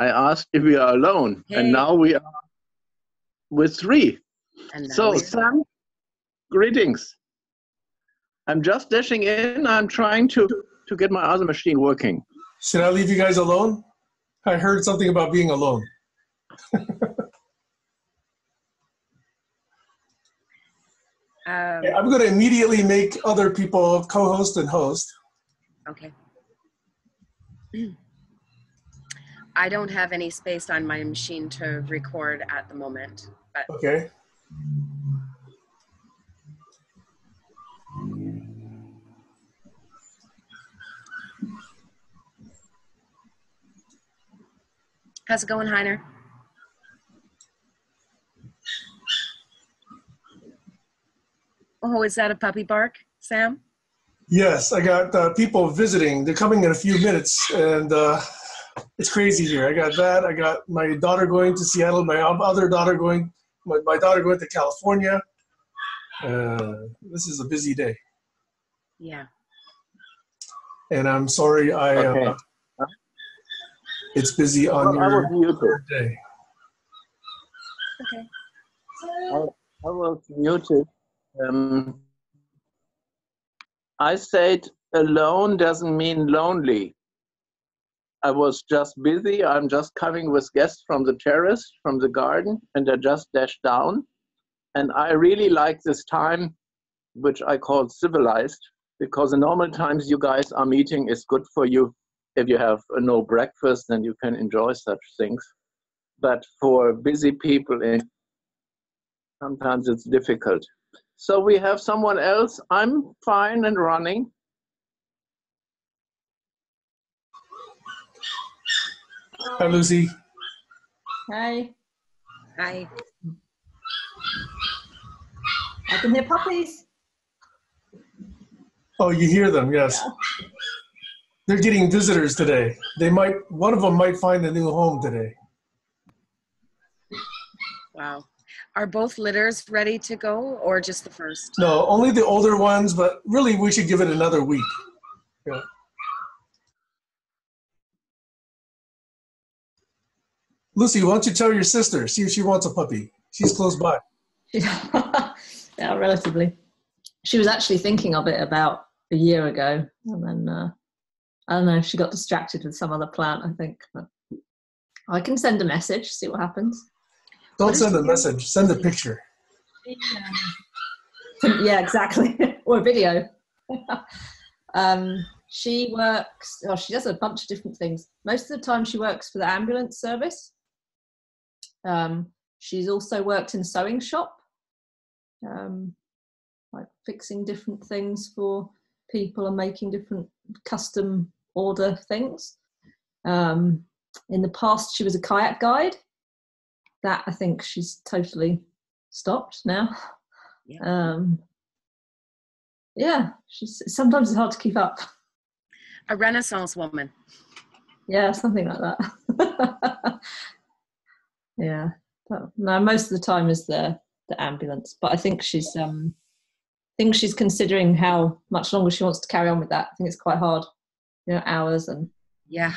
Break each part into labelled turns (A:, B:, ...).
A: I asked if we are alone, and now we are with 3. So, Sam, greetings. I'm just dashing in. I'm trying to get my other machine working.
B: Should I leave you guys alone? I heard something about being alone. I'm going to immediately make other people co-host and host.
C: Okay. I don't have any space on my machine to record at the moment. But
B: okay.
C: How's it going, Heiner? Oh, is that a puppy bark, Sam?
B: Yes, I got people visiting. They're coming in a few minutes, and it's crazy here. I got that. I got my daughter going to Seattle, my other daughter going, my daughter going to California. This is a busy day.
C: Yeah.
B: And I'm sorry, it's busy on your day.
C: Okay.
A: I was muted. I said alone doesn't mean lonely. I was just busy. I'm just coming with guests from the terrace, from the garden, and I just dashed down. And I really like this time, which I call civilized, because in normal times you guys are meeting is good for you. If you have no breakfast, then you can enjoy such things. But for busy people, sometimes it's difficult. So we have someone else. I'm fine and running.
B: Hi, Lucy.
D: Hi.
C: Hi.
D: I can hear puppies.
B: Oh, you hear them, yes. Yeah. They're getting visitors today. One of them might find a new home today.
C: Wow. Are both litters ready to go, or just the first?
B: No, only the older ones, but really we should give it another week. Yeah. Lucy, why don't you tell your sister, see if she wants a puppy. She's close by.
D: Yeah, relatively. She was actually thinking of it about a year ago, and then I don't know, she got distracted with some other plant, I think. But I can send a message, see what happens.
B: Don't send a message, send a picture.
D: Yeah, exactly. Or a video. She works, she does a bunch of different things. Most of the time she works for the ambulance service. She's also worked in sewing shop, like fixing different things for people and making different custom order things. In the past, she was a kayak guide. That I think she's totally stopped now. Yeah, sometimes it's hard to keep up.
C: A Renaissance woman.
D: Yeah, something like that. Yeah, but no, most of the time is the ambulance. But I think she's considering how much longer she wants to carry on with that. I think it's quite hard, hours and
C: yeah.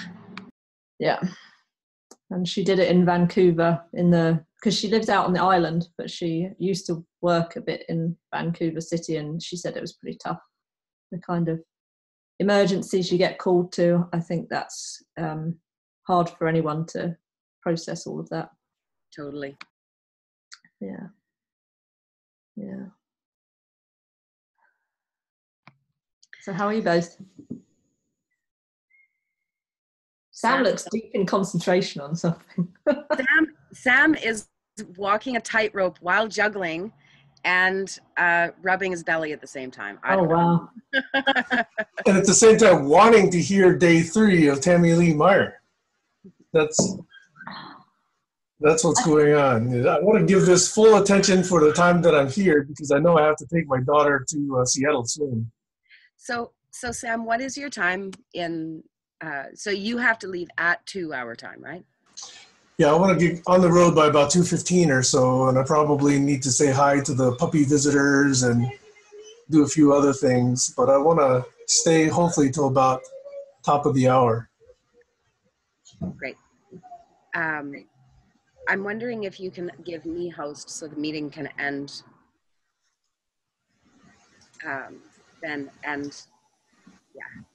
D: And she did it in Vancouver because she lives out on the island, but she used to work a bit in Vancouver City, and she said it was pretty tough. The kind of emergencies you get called to, I think that's hard for anyone to process all of that.
C: Totally.
D: Yeah. So how are you both? Sam looks deep in concentration on something.
C: Sam is walking a tightrope while juggling and rubbing his belly at the same time.
D: Wow.
B: And at the same time wanting to hear day 3 of Tammy Lee Meyer. That's what's going on. I want to give this full attention for the time that I'm here, because I know I have to take my daughter to Seattle soon.
C: So Sam, what is your time in, so you have to leave at 2 hour time, right?
B: Yeah, I want to get on the road by about 2:15 or so, and I probably need to say hi to the puppy visitors and do a few other things, but I want to stay hopefully till about top of the hour.
C: Great. I'm wondering if you can give me host so the meeting can end then, and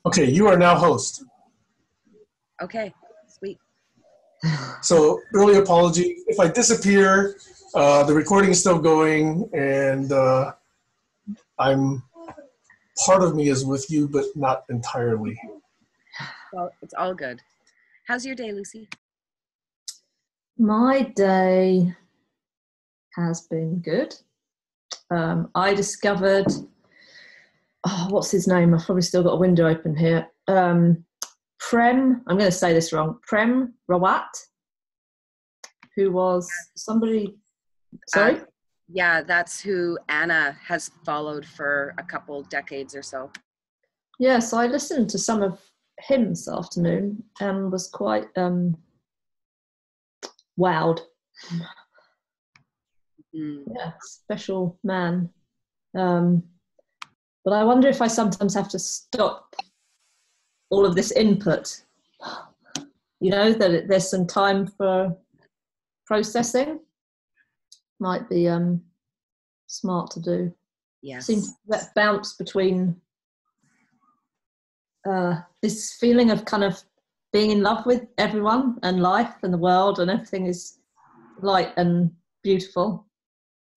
B: Okay, you are now host.
C: okay, sweet.
B: So early apology. If I disappear, the recording is still going, and I'm part of me is with you, but not entirely.
C: Well, it's all good. How's your day, Lucy?
D: My day has been good. I discovered, what's his name? I've probably still got a window open here. Prem, I'm going to say this wrong, Prem Rawat, who was somebody, sorry?
C: Yeah, that's who Anna has followed for a couple decades or so.
D: Yeah, so I listened to some of him this afternoon and was quite wowed. Yeah, special man. But I wonder if I sometimes have to stop all of this input. You know, that there's some time for processing. Might be smart to do.
C: Yes.
D: Seems that bounce between this feeling of kind of being in love with everyone and life and the world and everything is light and beautiful,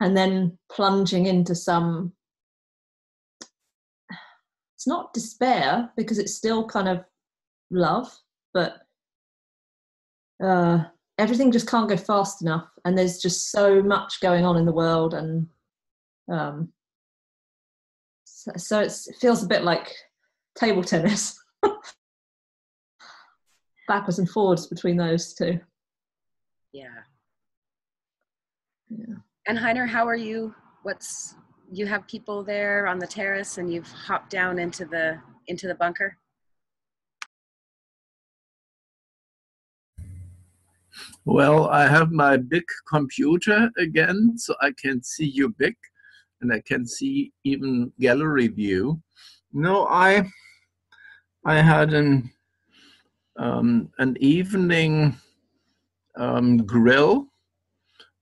D: and then plunging into some, it's not despair because it's still kind of love, but everything just can't go fast enough, and there's just so much going on in the world, and so it feels a bit like table tennis. Backwards and forwards between those two.
C: Yeah.
D: Yeah.
C: And Heiner, how are you? You have people there on the terrace and you've hopped down into the bunker?
A: Well, I have my big computer again, so I can see you big, and I can see even gallery view. No, I had an evening grill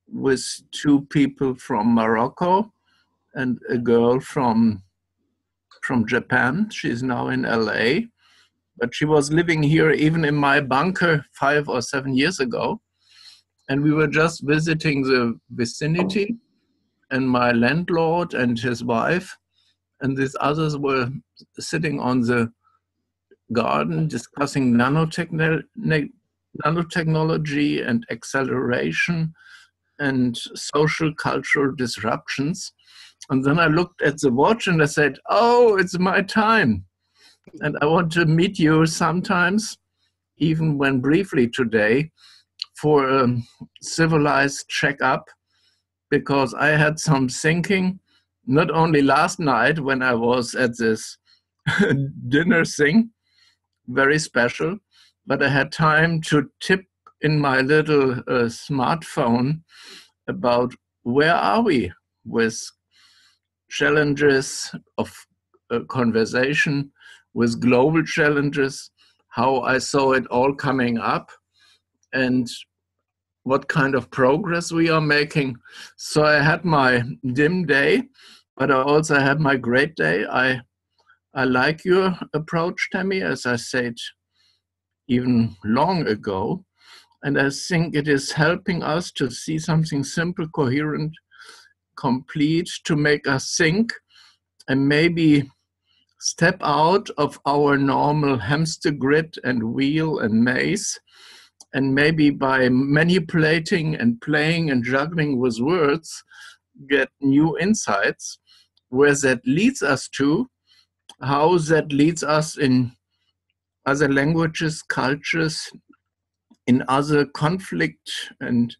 A: with two people from Morocco and a girl from Japan. She's now in LA, but she was living here even in my bunker 5 or 7 years ago. And we were just visiting the vicinity, and my landlord and his wife and these others were sitting on the garden discussing nanotechnology and acceleration and social cultural disruptions. And then I looked at the watch and I said, oh, it's my time. And I want to meet you sometimes, even when briefly today, for a civilized checkup, because I had some thinking, not only last night when I was at this dinner thing, very special, but I had time to tip in my little smartphone about where are we with challenges of conversation, with global challenges, how I saw it all coming up, and what kind of progress we are making. So I had my dim day, but I also had my great day. I like your approach, Tammy, as I said even long ago. And I think it is helping us to see something simple, coherent, complete, to make us think and maybe step out of our normal hamster grid and wheel and maze. And maybe by manipulating and playing and juggling with words, get new insights, where that leads us to, how that leads us in other languages, cultures, in other conflict and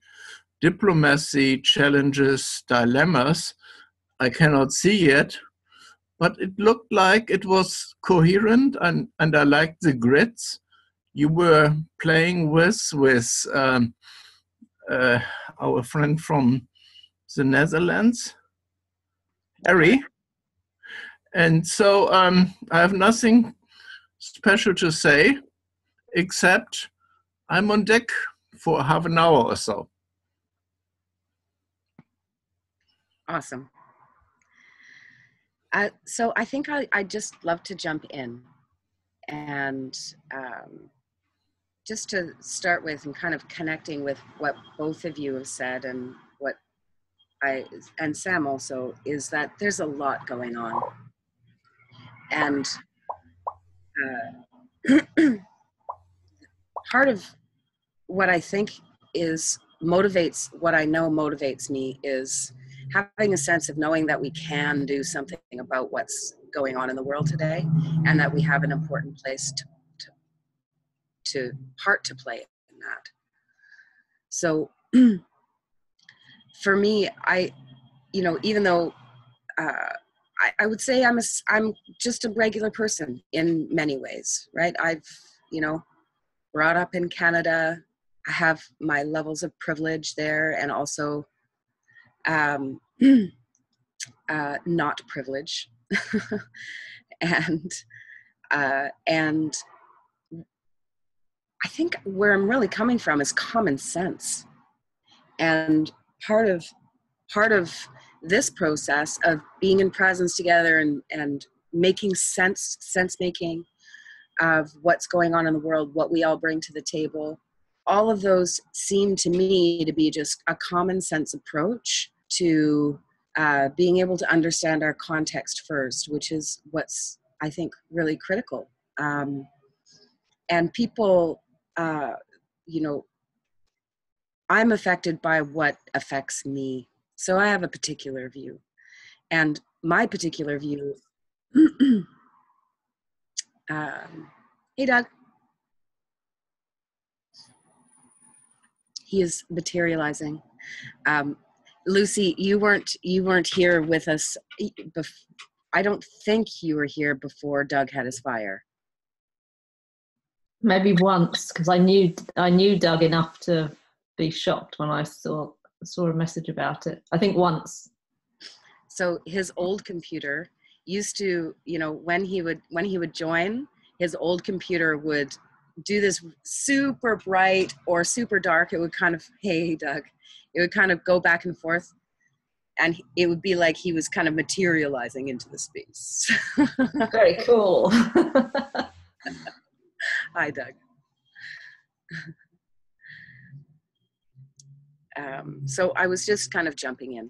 A: diplomacy challenges, dilemmas. I cannot see yet, but it looked like it was coherent, and I liked the grids you were playing with our friend from the Netherlands, Harry. And so I have nothing special to say, except I'm on deck for half an hour or so.
C: Awesome. So I think I'd just love to jump in and just to start with and kind of connecting with what both of you have said and what and Sam also, is that there's a lot going on. And part of what I think what I know motivates me is having a sense of knowing that we can do something about what's going on in the world today, and that we have an important place to play in that. So for me, even though I would say I'm just a regular person in many ways, right? I've, brought up in Canada. I have my levels of privilege there, and also not privilege. and I think where I'm really coming from is common sense. And part of this process of being in presence together and making sense making of what's going on in the world, what we all bring to the table, all of those seem to me to be just a common sense approach to being able to understand our context first, which is what's, I think, really critical. And people, I'm affected by what affects me. So I have a particular view. And my particular view, hey, Doug. He is materializing. Lucy, you weren't here with us. I don't think you were here before Doug had his fire.
D: Maybe once, because I knew Doug enough to be shocked when I saw a message about it. I think once.
C: So his old computer used to, when he would join, his old computer would do this super bright or super dark. It would kind of, hey, Doug, it would kind of go back and forth. And it would be like he was kind of materializing into the space.
D: Very cool.
C: Hi, Doug. So I was just kind of jumping in.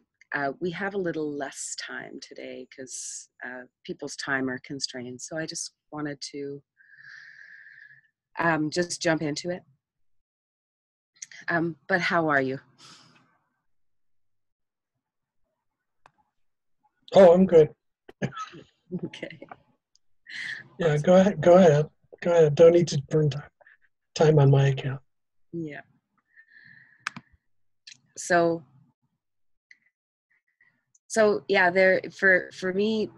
C: We have a little less time today because people's time are constrained. So I just wanted to just jump into it. But how are you?
E: Oh, I'm good.
C: Okay.
E: Yeah, go ahead. Don't need to burn time on my account.
C: Yeah. So yeah, there for me,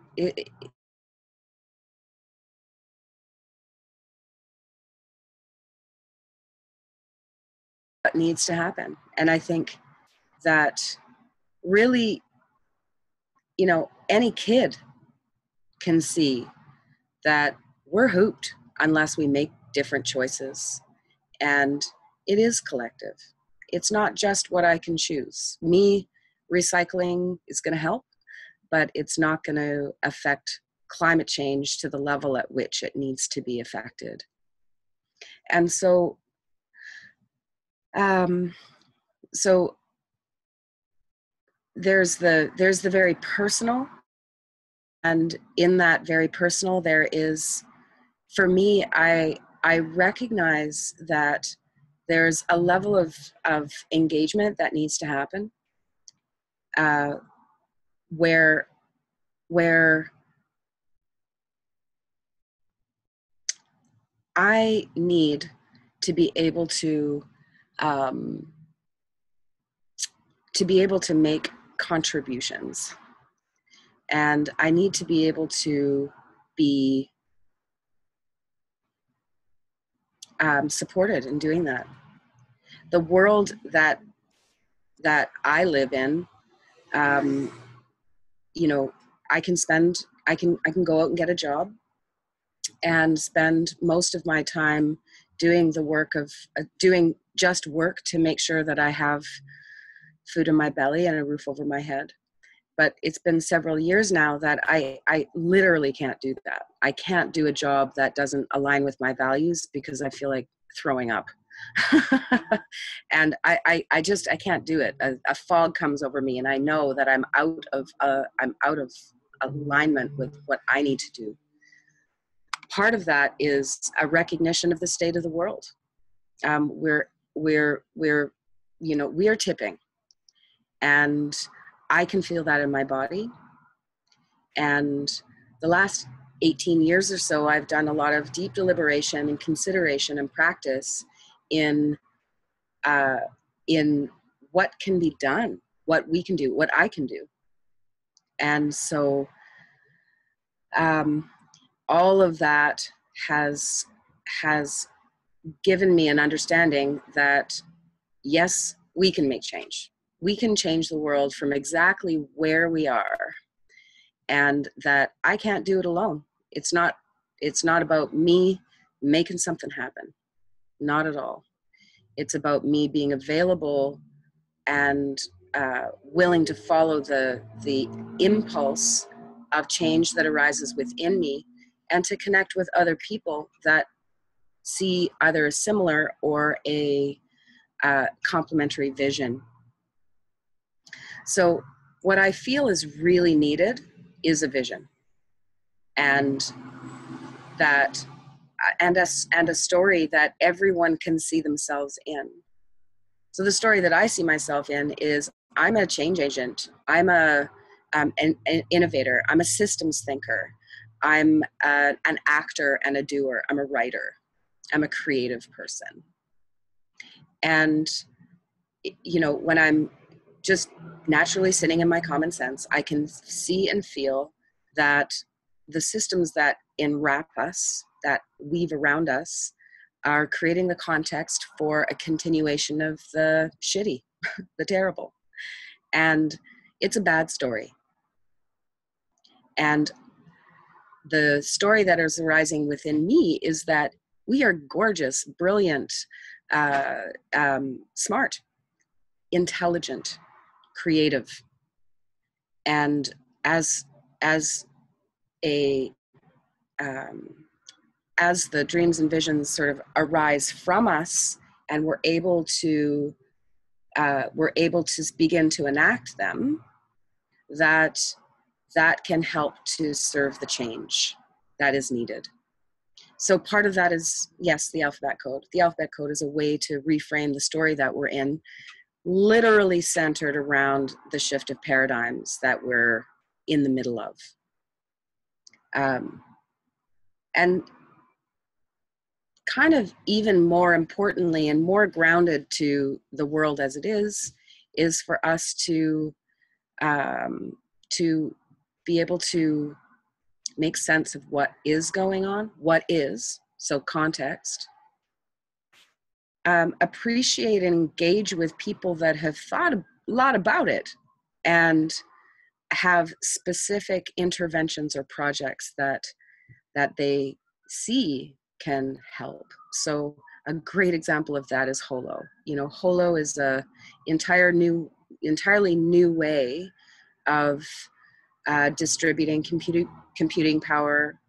C: what needs to happen, and I think that really, any kid can see that we're hooped unless we make different choices, and it is collective. It's not just what I can choose. Me recycling is going to help, but it's not going to affect climate change to the level at which it needs to be affected. And so, so there's the very personal, and in that very personal, there is, for me, I recognize that there's a level of engagement that needs to happen, where I need to be able to make contributions, and I need to be able to be supported in doing that. The world that I live in, I can go out and get a job and spend most of my time doing the work of doing just work to make sure that I have food in my belly and a roof over my head. But it's been several years now that I literally can't do that. I can't do a job that doesn't align with my values because I feel like throwing up. And I can't do it. A fog comes over me, and I know that I'm out of alignment with what I need to do. Part of that is a recognition of the state of the world. We are tipping, and I can feel that in my body. And the last 18 years or so, I've done a lot of deep deliberation and consideration and practice in what can be done, what we can do, what I can do. And so all of that has given me an understanding that, yes, we can make change. We can change the world from exactly where we are, and that I can't do it alone. It's not about me making something happen. Not at all. It's about me being available and willing to follow the impulse of change that arises within me, and to connect with other people that see either a similar or a complementary vision. So what I feel is really needed is a vision, and a story that everyone can see themselves in. So the story that I see myself in is I'm a change agent. I'm an innovator. I'm a systems thinker. I'm an actor and a doer. I'm a writer. I'm a creative person. And, when I'm just naturally sitting in my common sense, I can see and feel that the systems that enwrap us, that weave around us, are creating the context for a continuation of the shitty, the terrible. And it's a bad story. And the story that is arising within me is that we are gorgeous, brilliant, smart, intelligent, creative. And as the dreams and visions sort of arise from us, and we're able to begin to enact them, that can help to serve the change that is needed. So part of that is, yes, the alphabet code. The alphabet code is a way to reframe the story that we're in, literally centered around the shift of paradigms that we're in the middle of. And kind of even more importantly and more grounded to the world as it is for us to be able to make sense of what is going on, what is, so context, appreciate and engage with people that have thought a lot about it and have specific interventions or projects that they see can help. So a great example of that is Holo. Holo is a entirely new way of distributing computing power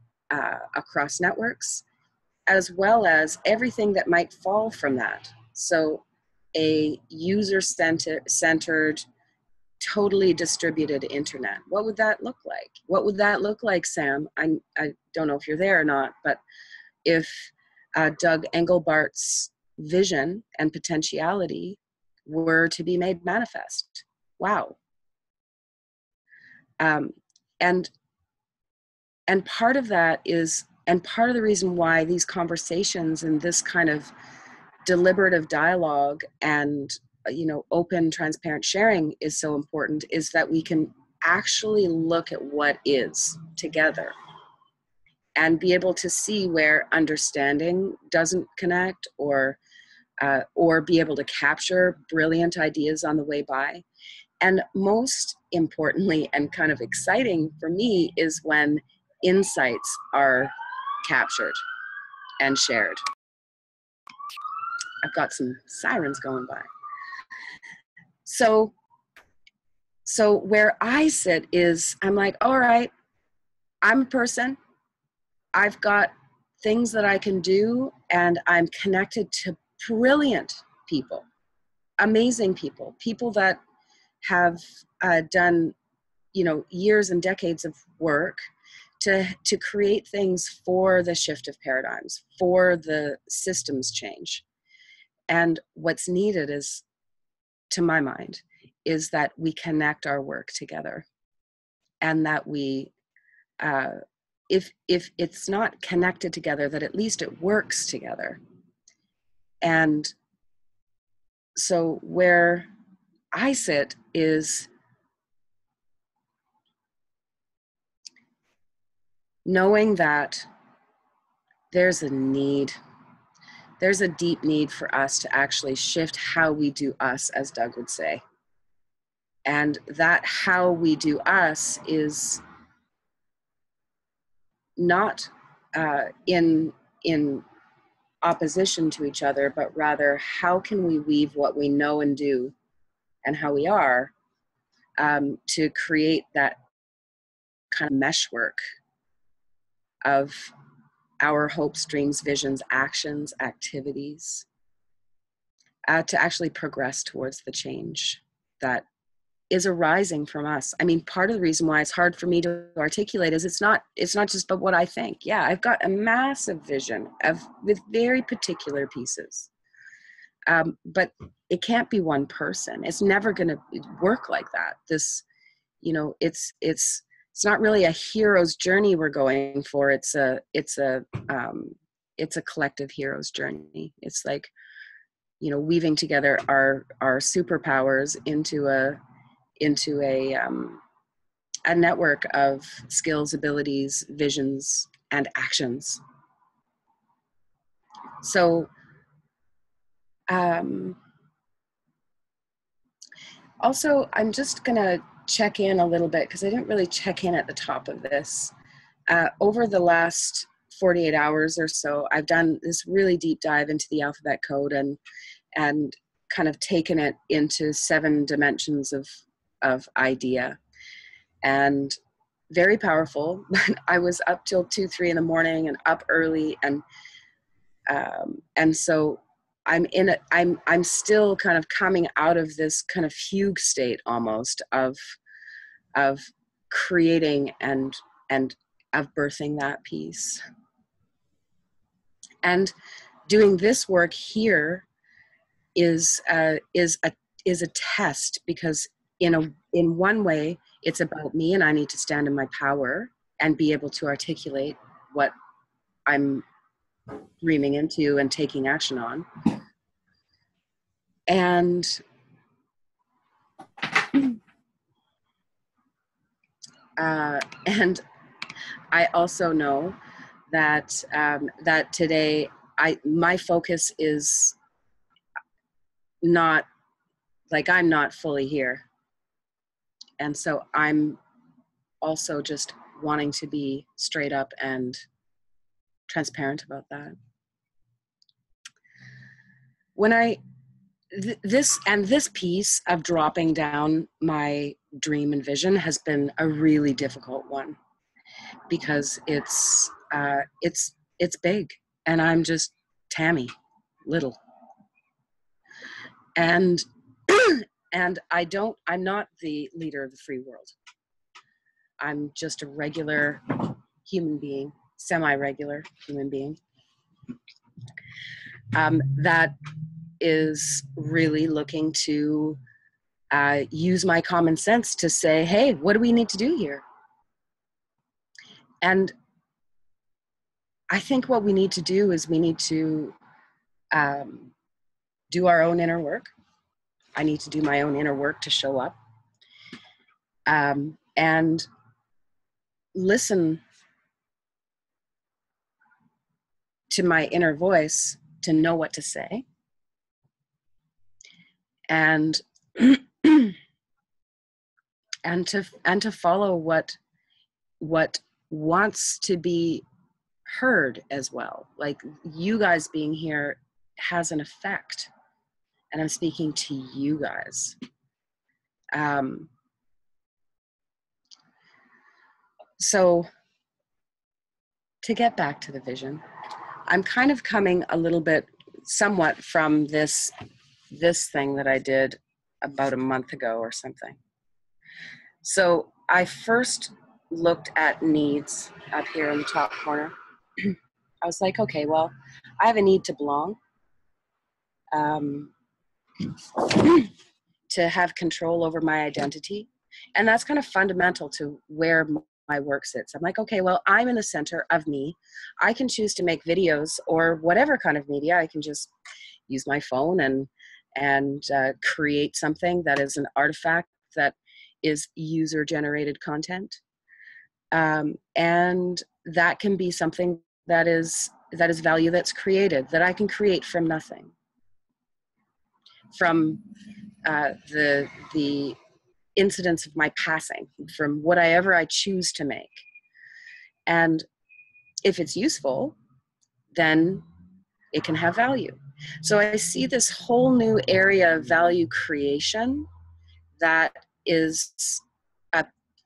C: across networks, as well as everything that might fall from that. So a user-centered, totally distributed internet. What would that look like? What would that look like, Sam? I don't know if you're there or not, but if Doug Engelbart's vision and potentiality were to be made manifest. Wow. And part of that is, and part of the reason why these conversations and this kind of deliberative dialogue and open, transparent sharing is so important, is that we can actually look at what is together and be able to see where understanding doesn't connect, or be able to capture brilliant ideas on the way by. And most importantly, and kind of exciting for me, is when insights are captured and shared. I've got some sirens going by. So where I sit is, I'm like, all right, I'm a person. I've got things that I can do, and I'm connected to brilliant people, amazing people, people that have done, you know, years and decades of work to create things for the shift of paradigms, for the systems change. And what's needed is, to my mind, is that we connect our work together, and that we, if it's not connected together, that at least it works together. And so where I sit is knowing that there's a deep need for us to actually shift how we do us, as Doug would say. And that how we do us is not in opposition to each other, but rather how can we weave what we know and do and how we are to create that kind of meshwork of our hopes, dreams, visions, actions, activities, to actually progress towards the change that is arising from us. I mean, part of the reason why it's hard for me to articulate is it's not just about what I think. Yeah, I've got a massive vision with very particular pieces. But it can't be one person. It's never going to work like that. This, you know, it's not really a hero's journey we're going for. It's a collective hero's journey. It's like, you know, weaving together our superpowers into a network of skills, abilities, visions, and actions. So also, I'm just gonna check in a little bit, because I didn't really check in at the top of this. Over the last 48 hours or so, I've done this really deep dive into the alphabet code and kind of taken it into 7 dimensions of idea, and very powerful. I was up till 2, 3 in the morning and up early, and so I'm still kind of coming out of this kind of fugue state almost of creating and of birthing that piece. And doing this work here is a test, because in one way it's about me, and I need to stand in my power and be able to articulate what I'm dreaming into and taking action on. And I also know that that today my focus is not, like, I'm not fully here, and so I'm also just wanting to be straight up and transparent about that. When this piece of dropping down my dream and vision has been a really difficult one, because it's big, and I'm just Tammy, little, and I'm not the leader of the free world. I'm just a regular human being, semi-regular human being, that is really looking to use my common sense to say, hey, what do we need to do here? And I think what we need to do is we need to do our own inner work. I need to do my own inner work to show up, and listen to my inner voice to know what to say, and to follow what wants to be heard as well. Like, you guys being here has an effect. And I'm speaking to you guys. So to get back to the vision, I'm kind of coming a little bit somewhat from this thing that I did about a month ago or something. So I first looked at needs up here in the top corner. I was like, okay, well, I have a need to belong, to have control over my identity. And that's kind of fundamental to where my work sits. I'm like, okay, well, I'm in the center of me. I can choose to make videos or whatever kind of media. I can just use my phone and create something that is an artifact that is user-generated content. And that can be something that is value that's created, that I can create from nothing. From the incidents of my passing, from whatever I choose to make. And if it's useful, then it can have value. So I see this whole new area of value creation that is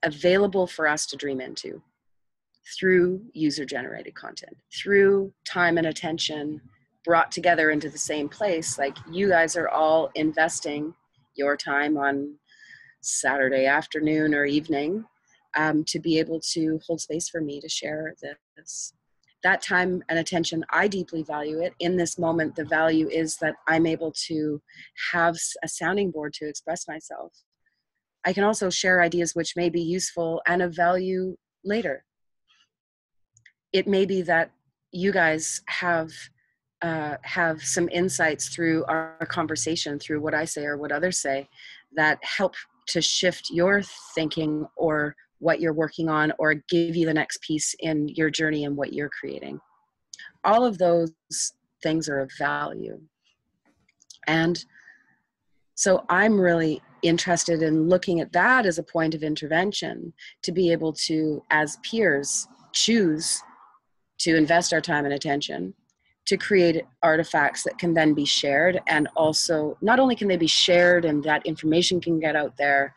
C: available for us to dream into through user-generated content, through time and attention brought together into the same place. Like, you guys are all investing your time on Saturday afternoon or evening to be able to hold space for me to share this. That time and attention, I deeply value it. In this moment, the value is that I'm able to have a sounding board to express myself. I can also share ideas which may be useful and of value later. It may be that you guys have some insights through our conversation, through what I say or what others say, that help to shift your thinking or what you're working on, or give you the next piece in your journey and what you're creating. All of those things are of value. And so I'm really interested in looking at that as a point of intervention, to be able to, as peers, choose to invest our time and attention to create artifacts that can then be shared. And also, not only can they be shared and that information can get out there,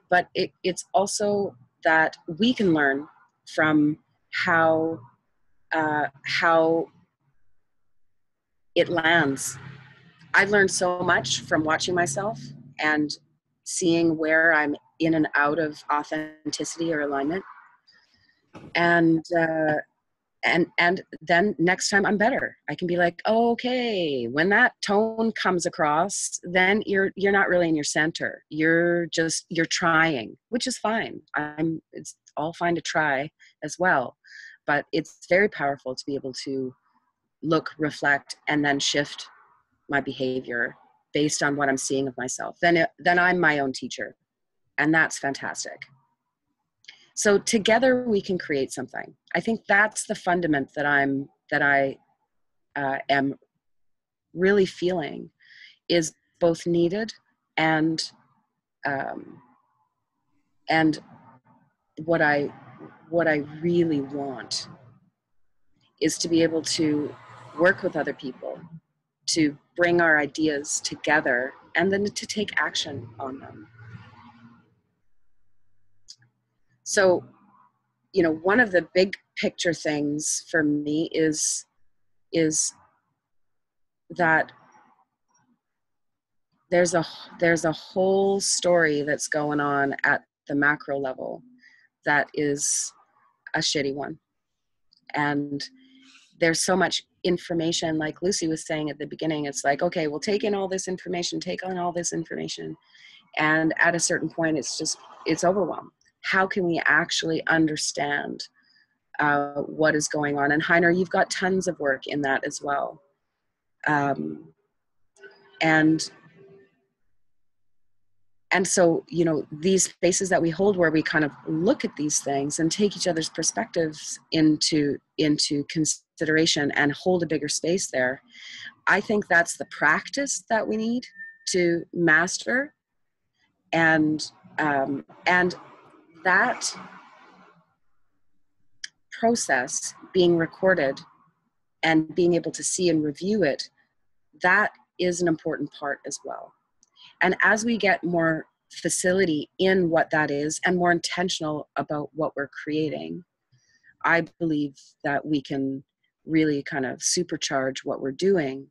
C: but it's also that we can learn from how it lands. I've learned so much from watching myself and seeing where I'm in and out of authenticity or alignment. And then next time I'm better. I can be like, oh, okay, when that tone comes across, then you're not really in your center. You're trying, which is fine. It's all fine to try as well, but it's very powerful to be able to look, reflect, and then shift my behavior based on what I'm seeing of myself. Then I'm my own teacher, and that's fantastic. So together we can create something. I think that's the fundament that I am really feeling is both needed and what I really want is to be able to work with other people, to bring our ideas together, and then to take action on them. So, one of the big picture things for me is that there's a whole story that's going on at the macro level that is a shitty one. And there's so much information, like Lucy was saying at the beginning. It's like, okay, we'll take in all this information, take on all this information. And at a certain point, it's overwhelmed. How can we actually understand what is going on? And Heiner, you've got tons of work in that as well. And so, these spaces that we hold where we kind of look at these things and take each other's perspectives into consideration and hold a bigger space there, I think that's the practice that we need to master. And that process being recorded and being able to see and review it, that is an important part as well. And as we get more facility in what that is and more intentional about what we're creating, I believe that we can really kind of supercharge what we're doing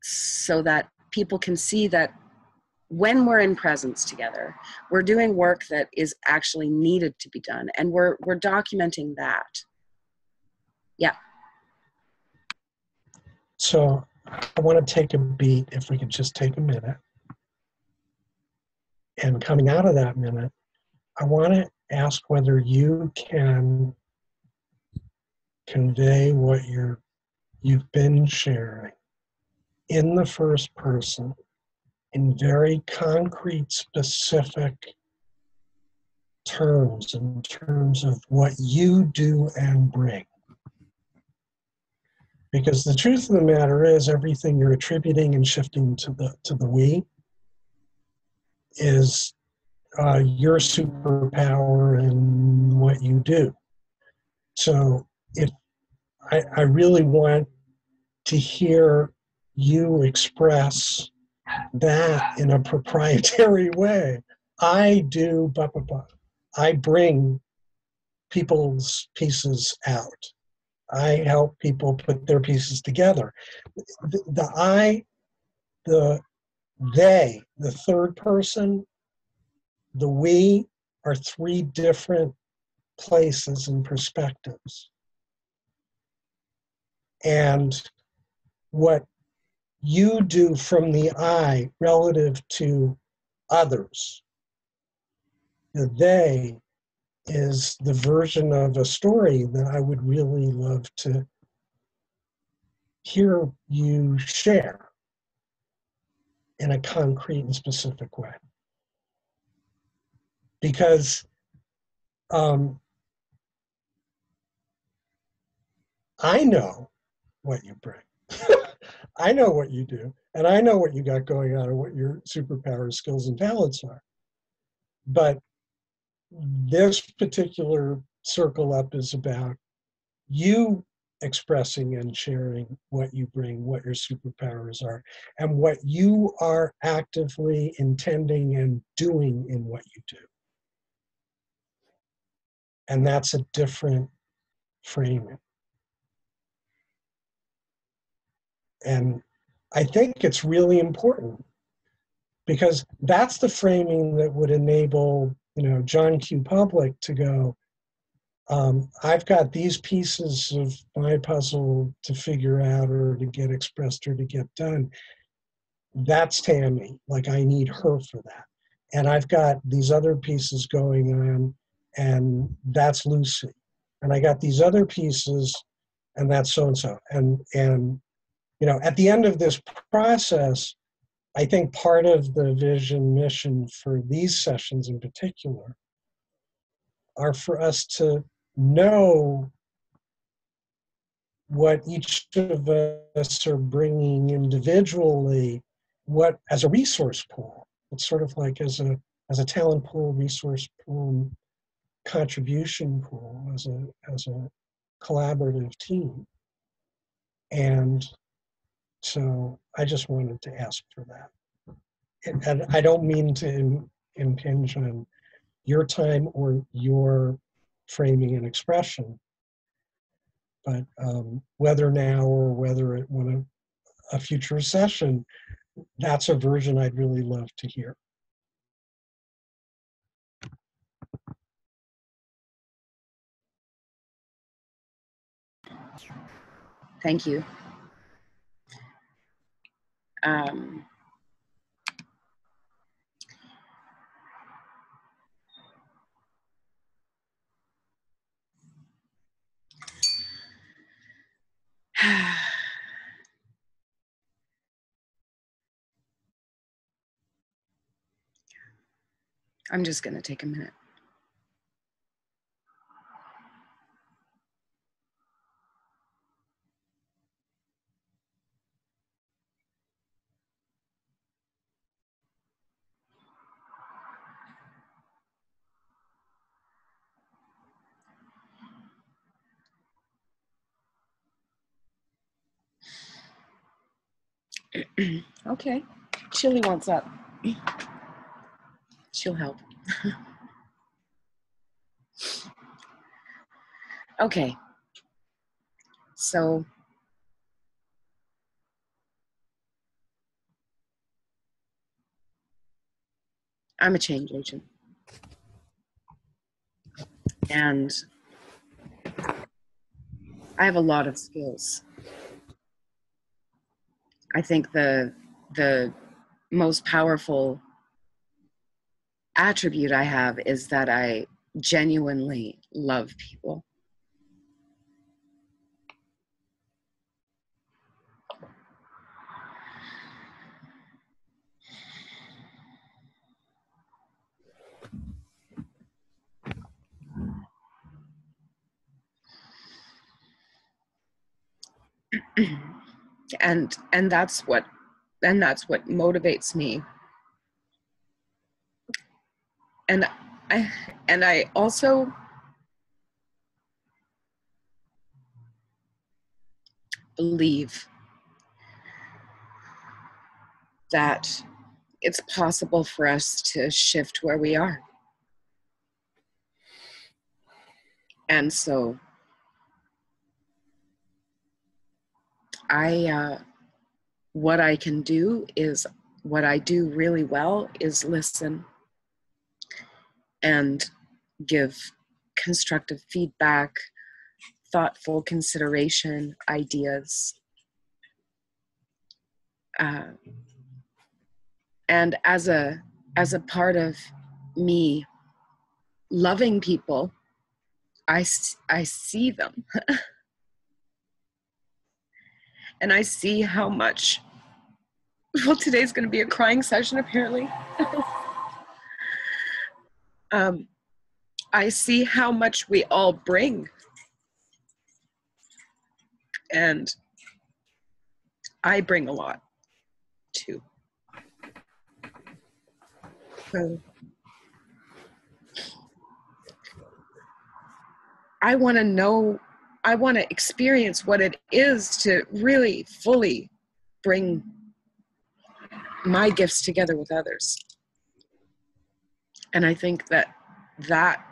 C: so that people can see that when we're in presence together, we're doing work that is actually needed to be done, and we're documenting that. Yeah.
E: So I want to take a beat, if we could just take a minute. And coming out of that minute, I want to ask whether you can convey what you've been sharing in the first person in very concrete, specific terms, in terms of what you do and bring. Because the truth of the matter is, everything you're attributing and shifting to the we is your superpower and what you do. So if I really want to hear you express that in a proprietary way. I do blah, blah, blah. I bring people's pieces out. I help people put their pieces together. The I, the they, the third person, the we are three different places and perspectives. And what you do from the I relative to others, the they is the version of a story that I would really love to hear you share in a concrete and specific way. Because I know what you bring. I know what you do, and I know what you got going on and what your superpowers, skills, and talents are. But this particular circle up is about you expressing and sharing what you bring, what your superpowers are, and what you are actively intending and doing in what you do. And that's a different framing. And I think it's really important because that's the framing that would enable, John Q. Public to go, I've got these pieces of my puzzle to figure out or to get expressed or to get done. That's Tammy. Like, I need her for that. And I've got these other pieces going on, and that's Lucy. And I got these other pieces, and that's so-and-so. And at the end of this process, I think part of the vision mission for these sessions in particular are for us to know what each of us are bringing individually, what as a resource pool. It's sort of like as a talent pool, resource pool, contribution pool, as a collaborative team. And so I just wanted to ask for that. And I don't mean to impinge on your time or your framing and expression, but whether now or whether it want a future session, that's a version I'd really love to hear.
C: Thank you. I'm just going to take a minute. Okay. Chili wants up. She'll help. Okay. So I'm a change agent. And I have a lot of skills. I think the most powerful attribute I have is that I genuinely love people. and that's what motivates me. And I also believe that it's possible for us to shift where we are. And so what I can do is, what I do really well is listen and give constructive feedback, thoughtful consideration, ideas. And as a part of me loving people, I see them. And I see how much, well, today's going to be a crying session, apparently. I see how much we all bring. And I bring a lot, too. So I want to experience what it is to really fully bring my gifts together with others. And I think that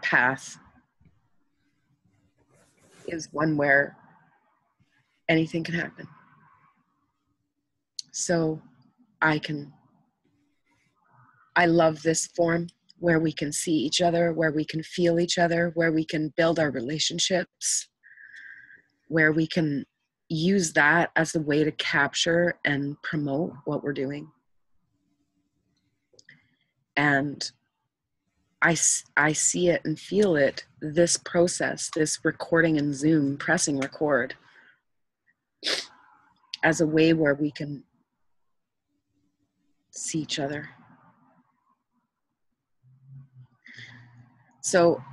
C: path is one where anything can happen. So I love this form where we can see each other, where we can feel each other, where we can build our relationships, where we can use that as a way to capture and promote what we're doing. And I see it and feel it, this process, this recording in Zoom, pressing record, as a way where we can see each other. So,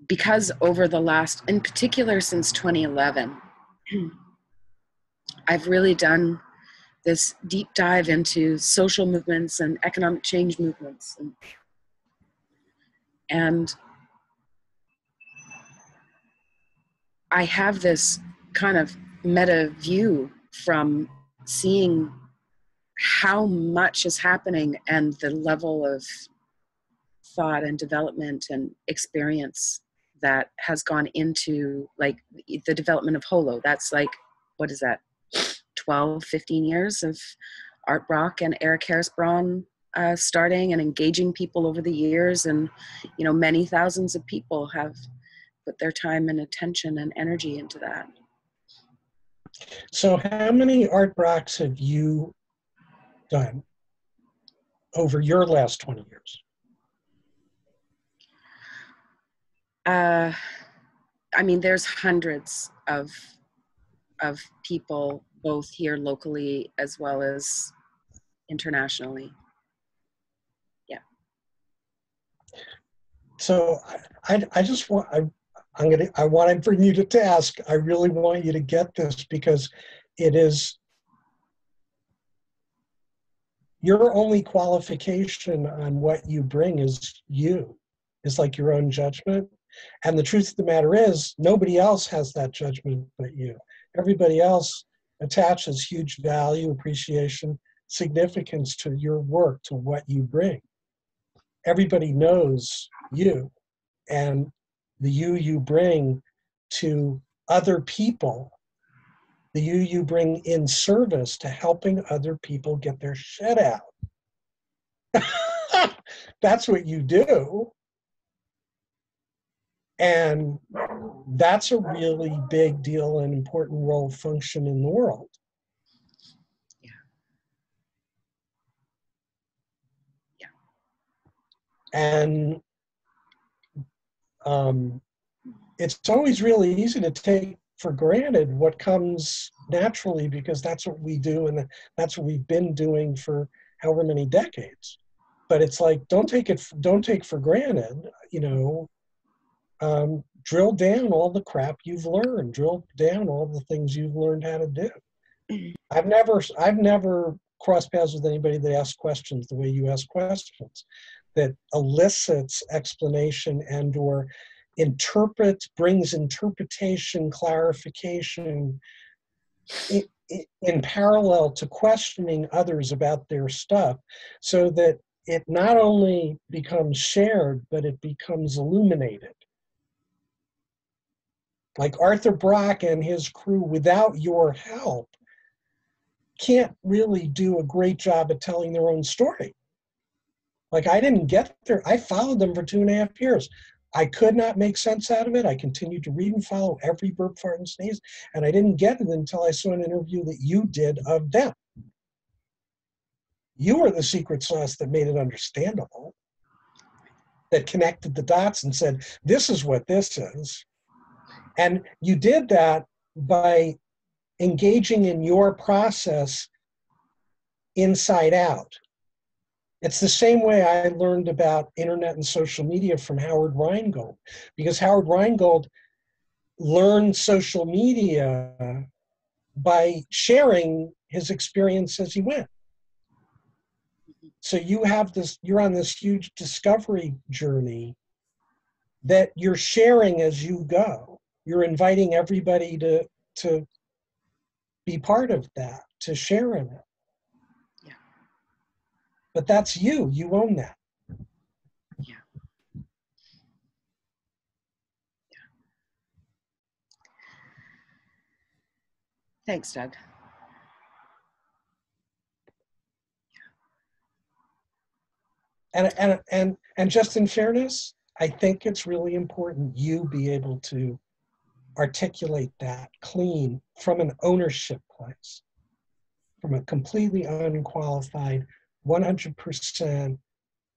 C: because over the last, in particular since 2011, I've really done this deep dive into social movements and economic change movements. And I have this kind of meta view from seeing how much is happening and the level of thought and development and experience that has gone into, like, the development of Holo. That's like, what is that, 12, 15 years of Art Brock and Eric Harris Braun starting and engaging people over the years. And, you know, many thousands of people have put their time and attention and energy into that.
E: So how many Art Brocks have you done over your last 20 years?
C: I mean, there's hundreds of people, both here locally as well as internationally. Yeah.
E: So I just want, I want to bring you to task. I really want you to get this, because it is your only qualification on what you bring is you. It's like your own judgment. And the truth of the matter is, nobody else has that judgment but you. Everybody else attaches huge value, appreciation, significance to your work, to what you bring. Everybody knows you and the you bring to other people, the you bring in service to helping other people get their shit out. That's what you do. And that's a really big deal and important role function in the world.
C: Yeah. Yeah.
E: And it's always really easy to take for granted what comes naturally, because that's what we do and that's what we've been doing for however many decades. But it's like, don't take for granted, you know. Drill down all the crap you've learned. Drill down all the things you've learned how to do. I've never crossed paths with anybody that asks questions the way you ask questions, that elicits explanation and or brings interpretation, clarification in parallel to questioning others about their stuff, so that it not only becomes shared, but it becomes illuminated. Like Arthur Brock and his crew, without your help, can't really do a great job at telling their own story. Like, I didn't get there. I followed them for 2.5 years. I could not make sense out of it. I continued to read and follow every burp, fart, and sneeze, and I didn't get it until I saw an interview that you did of them. You were the secret sauce that made it understandable, that connected the dots and said, this is what this is. And you did that by engaging in your process inside out. It's the same way I learned about internet and social media from Howard Rheingold, because Howard Rheingold learned social media by sharing his experience as he went. So you're on this huge discovery journey that you're sharing as you go. You're inviting everybody to be part of that, to share in it.
C: Yeah.
E: But that's you. You own that.
C: Yeah. Yeah. Thanks, Doug.
E: And just in fairness, I think it's really important you be able to articulate that clean from an ownership place, from a completely unqualified 100%,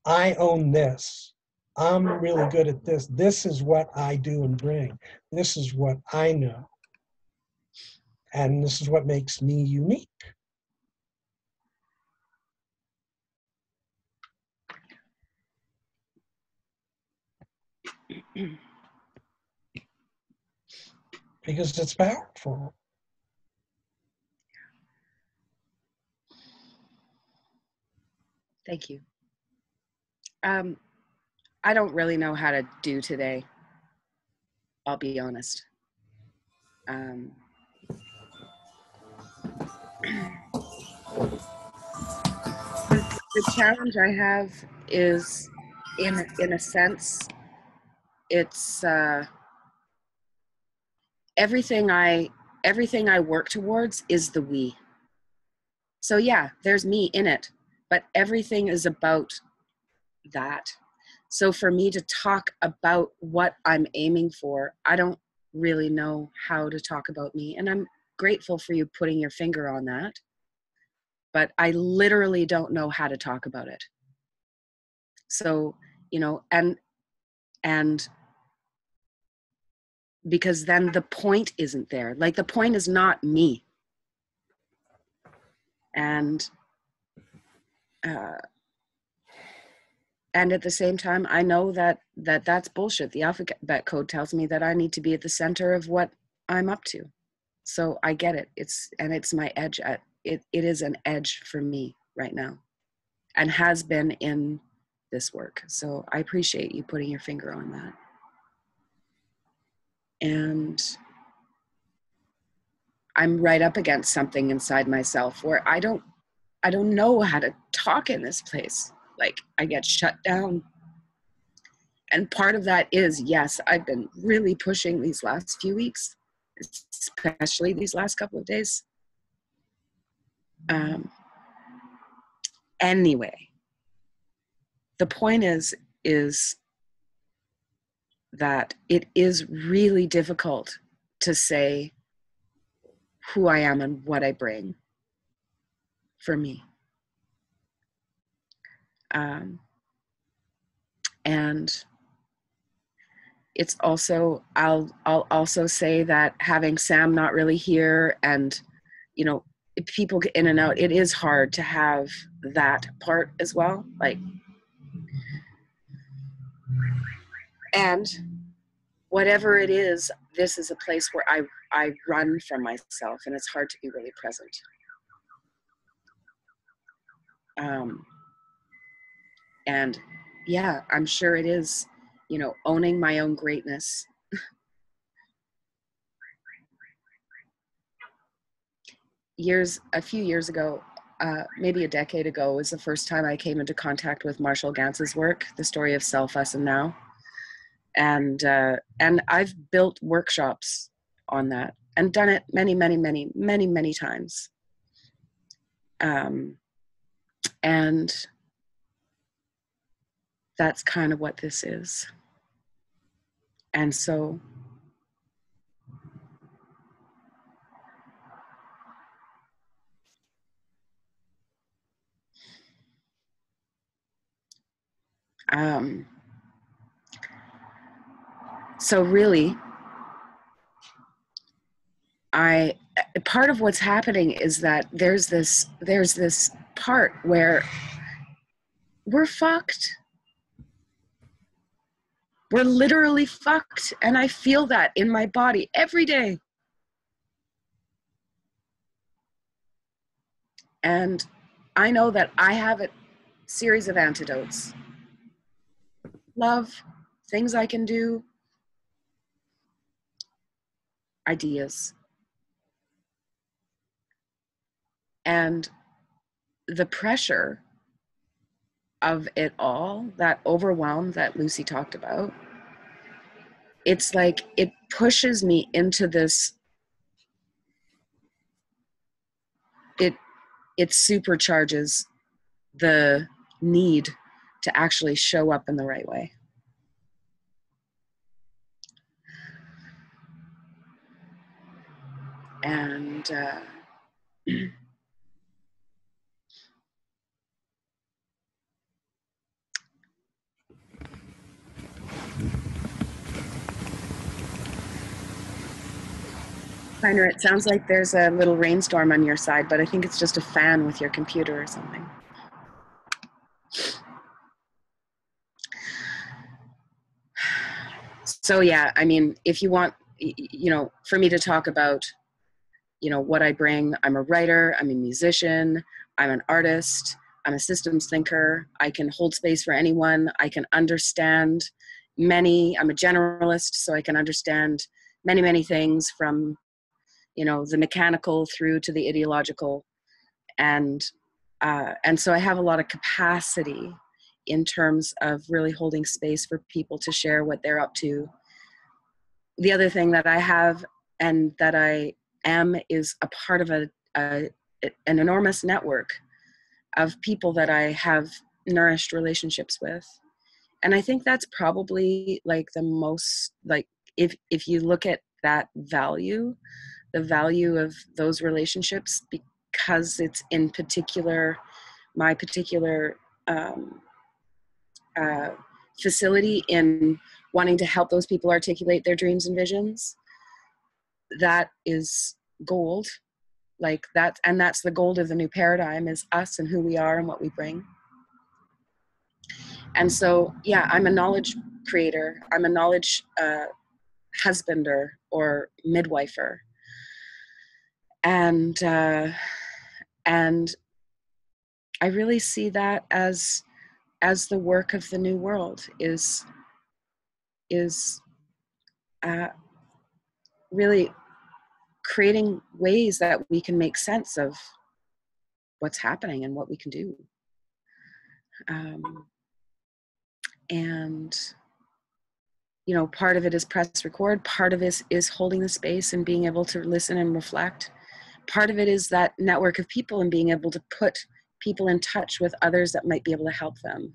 E: I own this. I'm really good at this. This is what I do and bring. This is what I know. And this is what makes me unique. Because it's powerful.
C: Thank you. I don't really know how to do today. I'll be honest. The challenge I have is, in a sense, it's everything I work towards is the we. So yeah, there's me in it, but everything is about that. So for me to talk about what I'm aiming for, I don't really know how to talk about me. And I'm grateful for you putting your finger on that. But I literally don't know how to talk about it. So, you know, and because then the point isn't there. Like, the point is not me. And at the same time, I know that's bullshit. The alphabet code tells me that I need to be at the center of what I'm up to. So I get it. It's my edge. It is an edge for me right now, and has been in this work. So I appreciate you putting your finger on that. And I'm right up against something inside myself where I don't know how to talk in this place. Like, I get shut down. And part of that is, yes, I've been really pushing these last few weeks, especially these last couple of days. Anyway, the point is that it is really difficult to say who I am and what I bring for me. And it's also, I'll also say that having Sam not really here, and, you know, if people get in and out, it is hard to have that part as well. Like, and whatever it is, this is a place where I run from myself, and it's hard to be really present. And yeah, I'm sure it is, you know, owning my own greatness. A few years ago, maybe a decade ago, was the first time I came into contact with Marshall Gantz's work, The Story of Self, Us, and Now. And I've built workshops on that and done it many times. And that's kind of what this is. And so really, part of what's happening is that there's this part where we're fucked. We're literally fucked. And I feel that in my body every day. And I know that I have a series of antidotes. Love, things I can do, ideas. And the pressure of it all, that overwhelm that Lucy talked about, it's like it pushes me into this, it supercharges the need to actually show up in the right way. And Heiner, it sounds like there's a little rainstorm on your side, but I think it's just a fan with your computer or something. So yeah, I mean, if you want, you know, for me to talk about, you know, what I bring, I'm a writer, I'm a musician, I'm an artist, I'm a systems thinker, I can hold space for anyone, I can understand I'm a generalist, so I can understand many things, from, you know, the mechanical through to the ideological. And so I have a lot of capacity in terms of really holding space for people to share what they're up to. The other thing that I have and that I am is a part of an enormous network of people that I have nourished relationships with. And I think that's probably like the most, like, if you look at that value, the value of those relationships, because it's in particular, my particular facility in wanting to help those people articulate their dreams and visions, that is gold. Like that, and that's the gold of the new paradigm, is us and who we are and what we bring. And so, yeah, I'm a knowledge creator. I'm a knowledge husbander or midwifer. And I really see that as the work of the new world is really creating ways that we can make sense of what's happening and what we can do. And, you know, part of it is press record. Part of it is holding the space and being able to listen and reflect. Part of it is that network of people and being able to put people in touch with others that might be able to help them.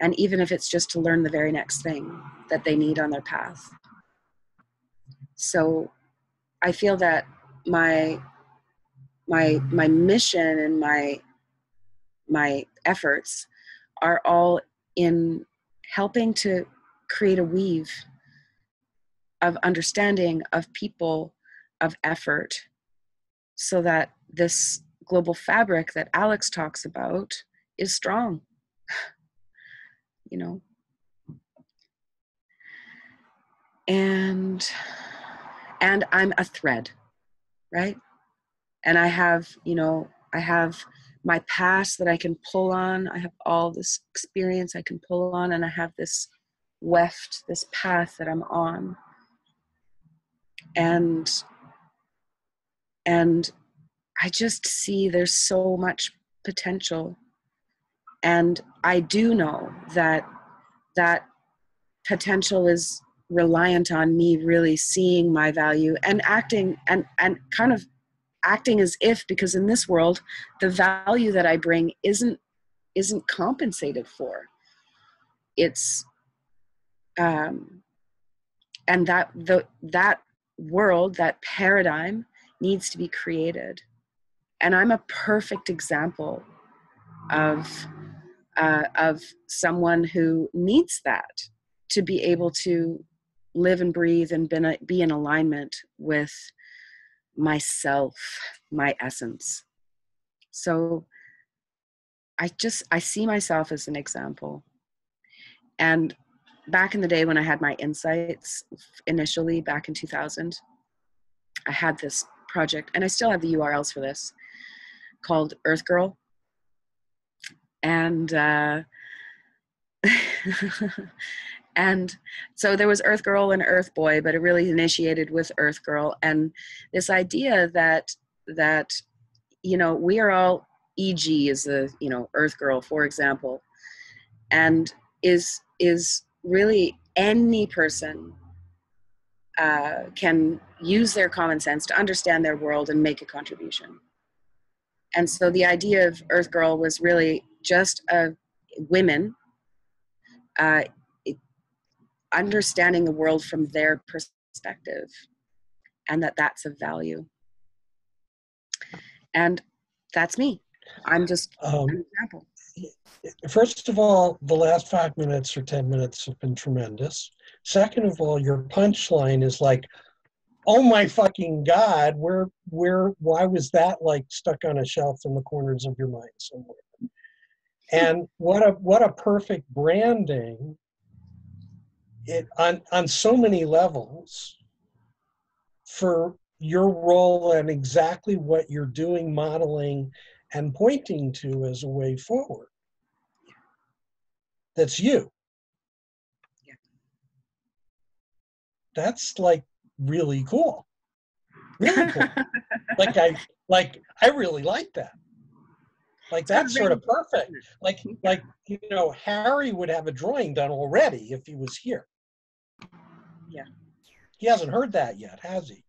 C: And even if it's just to learn the very next thing that they need on their path. So I feel that my mission and my efforts are all in helping to create a weave of understanding, of people, of effort, so that this global fabric that Alex talks about is strong, you know. And I'm a thread, right? And I have, you know, I have my past that I can pull on. I have all this experience I can pull on, and I have this weft, this path that I'm on. And I just see there's so much potential. And I do know that that potential is reliant on me really seeing my value and acting and kind of acting as if, because in this world, the value that I bring isn't compensated for. It's, and that world, that paradigm needs to be created. And I'm a perfect example of someone who needs that to be able to live and breathe and be in alignment with myself, my essence. So I see myself as an example. And back in the day when I had my insights, initially back in 2000, I had this project, and I still have the URLs for this, called Earth Girl. And and so there was Earth Girl and Earth Boy, but it really initiated with Earth Girl. And this idea that you know, we are all, EG is the, you know, Earth Girl, for example, and is really any person can use their common sense to understand their world and make a contribution. And so the idea of Earth Girl was really just women understanding the world from their perspective, and that's of value. And that's me. I'm just an example.
E: First of all, the last 5 minutes or 10 minutes have been tremendous. Second of all, your punchline is like, oh my fucking God, why was that like stuck on a shelf in the corners of your mind somewhere? And what a perfect branding on so many levels for your role and exactly what you're doing, modeling, and pointing to as a way forward. That's you.
C: Yeah.
E: That's like really cool. Really cool. I really like that. Like that's sort of perfect. Like you know, Harry would have a drawing done already if he was here.
C: Yeah.
E: He hasn't heard that yet, has he?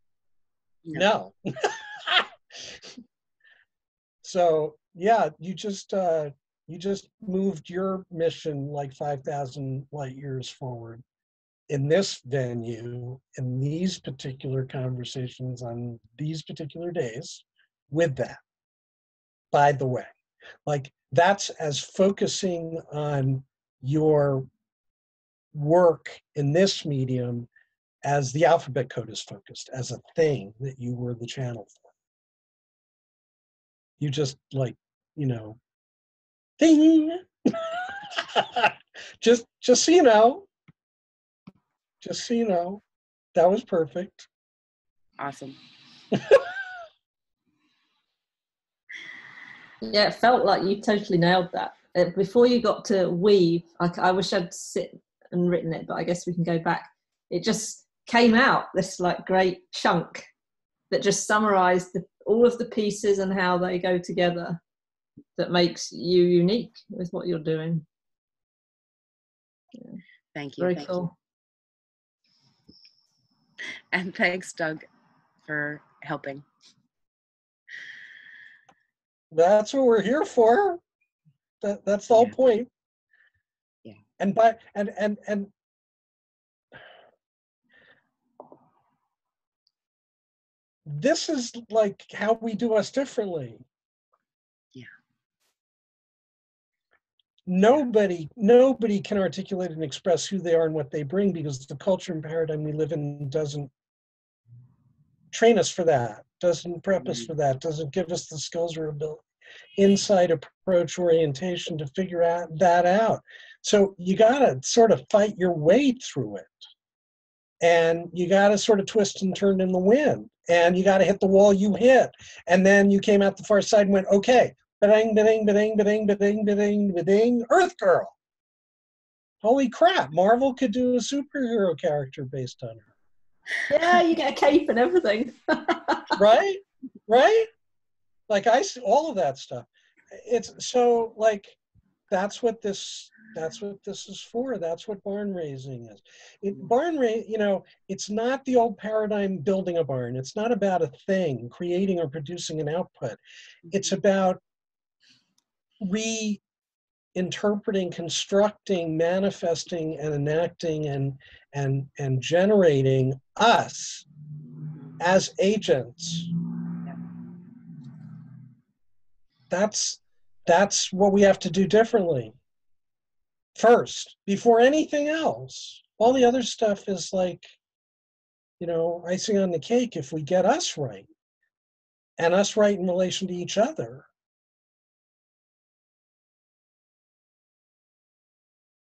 E: No. So yeah, you just moved your mission like 5,000 light years forward in this venue, in these particular conversations on these particular days with that. By the way, like that's as focusing on your work in this medium as the alphabet code is focused, as a thing that you were the channel for. You just like, you know, ding. just so you know. Just so you know, that was perfect.
C: Awesome.
D: Yeah, it felt like you totally nailed that. Before you got to weave, I wish I'd sit and written it, but I guess we can go back. It just came out, this like great chunk that just summarize all of the pieces and how they go together that makes you unique with what you're doing. Yeah.
C: Thank you.
D: Very
C: Thank
D: cool.
C: you. And thanks, Doug, for helping.
E: That's what we're here for. That's the whole point.
C: Yeah.
E: And this is like how we do us differently.
C: Yeah.
E: Nobody can articulate and express who they are and what they bring, because the culture and paradigm we live in doesn't train us for that, doesn't prep us for that, doesn't give us the skills or ability, insight, approach, orientation to figure that out. So you got to sort of fight your way through it. And you got to sort of twist and turn in the wind. And you got to hit the wall you hit. And then you came out the far side and went, okay, ba-ding, ba-ding, ba-ding, ba-ding, ba-ding, ba-ding, ba-ding, Earth Girl. Holy crap, Marvel could do a superhero character based on her.
D: Yeah, you get a cape and everything.
E: Right? Like I see all of that stuff. It's so like, that's what this is for. That's what barn raising is. It's not the old paradigm building a barn. It's not about a thing, creating or producing an output. It's about reinterpreting, constructing, manifesting, and enacting and generating us as agents. That's what we have to do differently first, before anything else. All the other stuff is like, icing on the cake if we get us right, and us right in relation to each other.